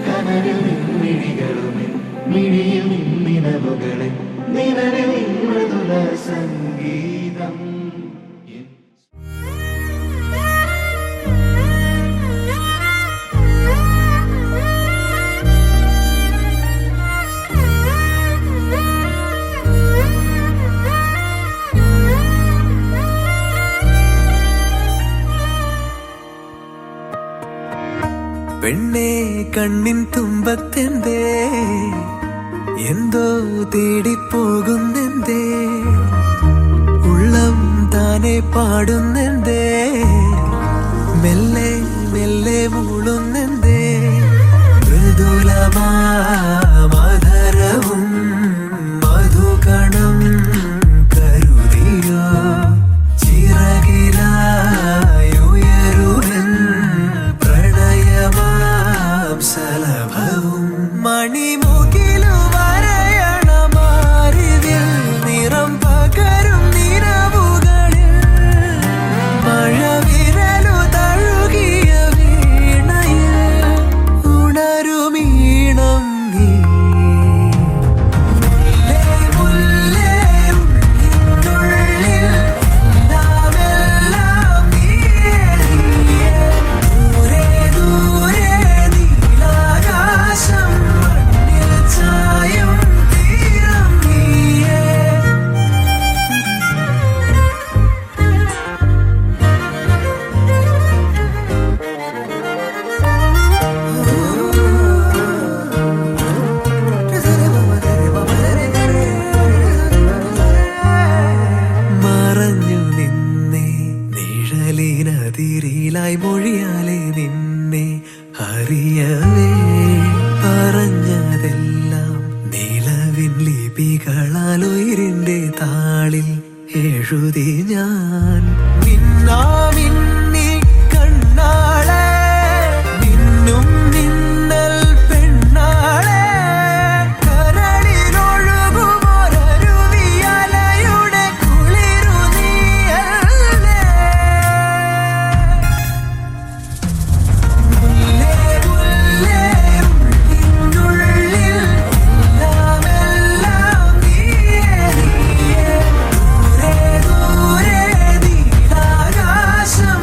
കനവിൽ നിൻമിഴികളുമിൻ മിഴിയിൽ നിന്നിനവുകളിൻ നിഴലിൽ നിൻമൃദുല സംഗീതം പെണ്ണേ കണ്ണിൻ തുമ്പത്തെന്തേ എന്തോ തേടിപ്പോകുന്നെന്തേ ഉള്ളം താനെ പാടുന്നെന്തേ മെല്ലെ മെല്ലെ മൂളുന്നെന്തേ മൃദുലമാധരവും മധുകണം കരുതിയോ ചിറകിലായുയരുവൻ പ്രണയമാം സലഭവും മണിമുകിലു വരയണമാരിതിൽ നിറം പകരും നിറവുകളിൽ മഴവിരലു തഴുകിയ വീണയിൽ ഉണരുമീണം നീ മുല്ലേ മുല്ലേ ഉള്ളിനുള്ളിൽ എല്ലാമെല്ലാം നീയേ നീയേ ദൂരെ ദൂരെ നീലാകാശം മണ്ണിൽ ചായും തീരം നീയേ മറഞ്ഞു നിന്നെ നിഴലിനതിരിലായി മൊഴിയാലെ നിന്നെ അറിയവേ പറഞ്ഞതെല്ലാം നിലവിൻ ലിപികളാൽ ഉയിരിന്റെ താളിൽ എഴുതി ഞാൻ മിന്നാമിന്നി കണ്ണാളെ മിന്നും മിന്നൽ പെണ്ണാളെ കരളിലൊഴുകുമൊരരുവിയലയുടെ കുളിരു നീയല്ലേ മുല്ലേ മുല്ലേ ഉള്ളിനുള്ളിൽ എല്ലാമെല്ലാം നീയേ നീയേ ദൂരെ ദൂരെ നീലാകാശം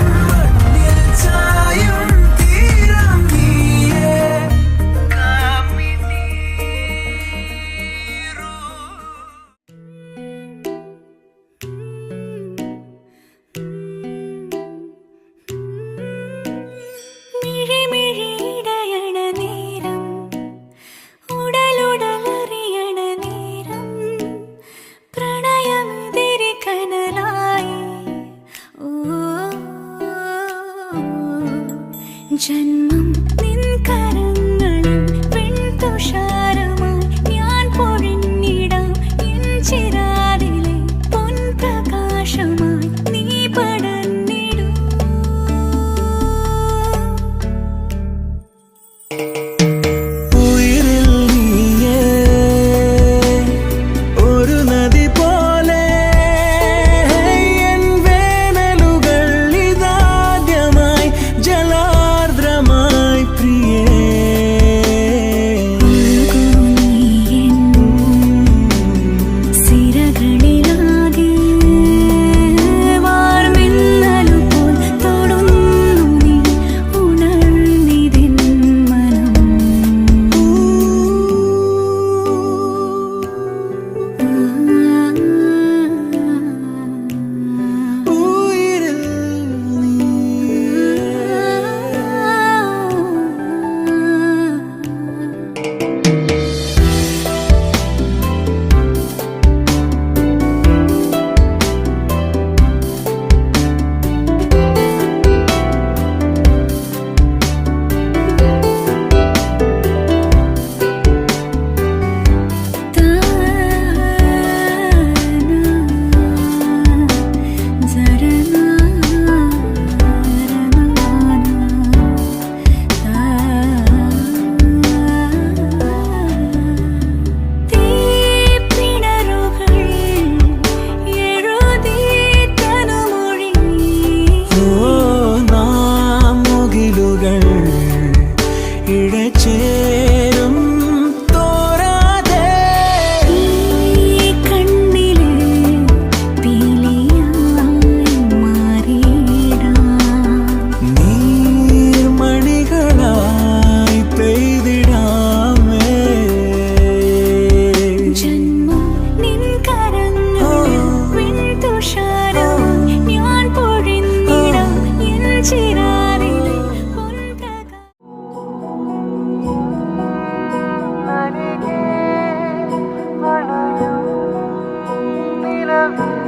love.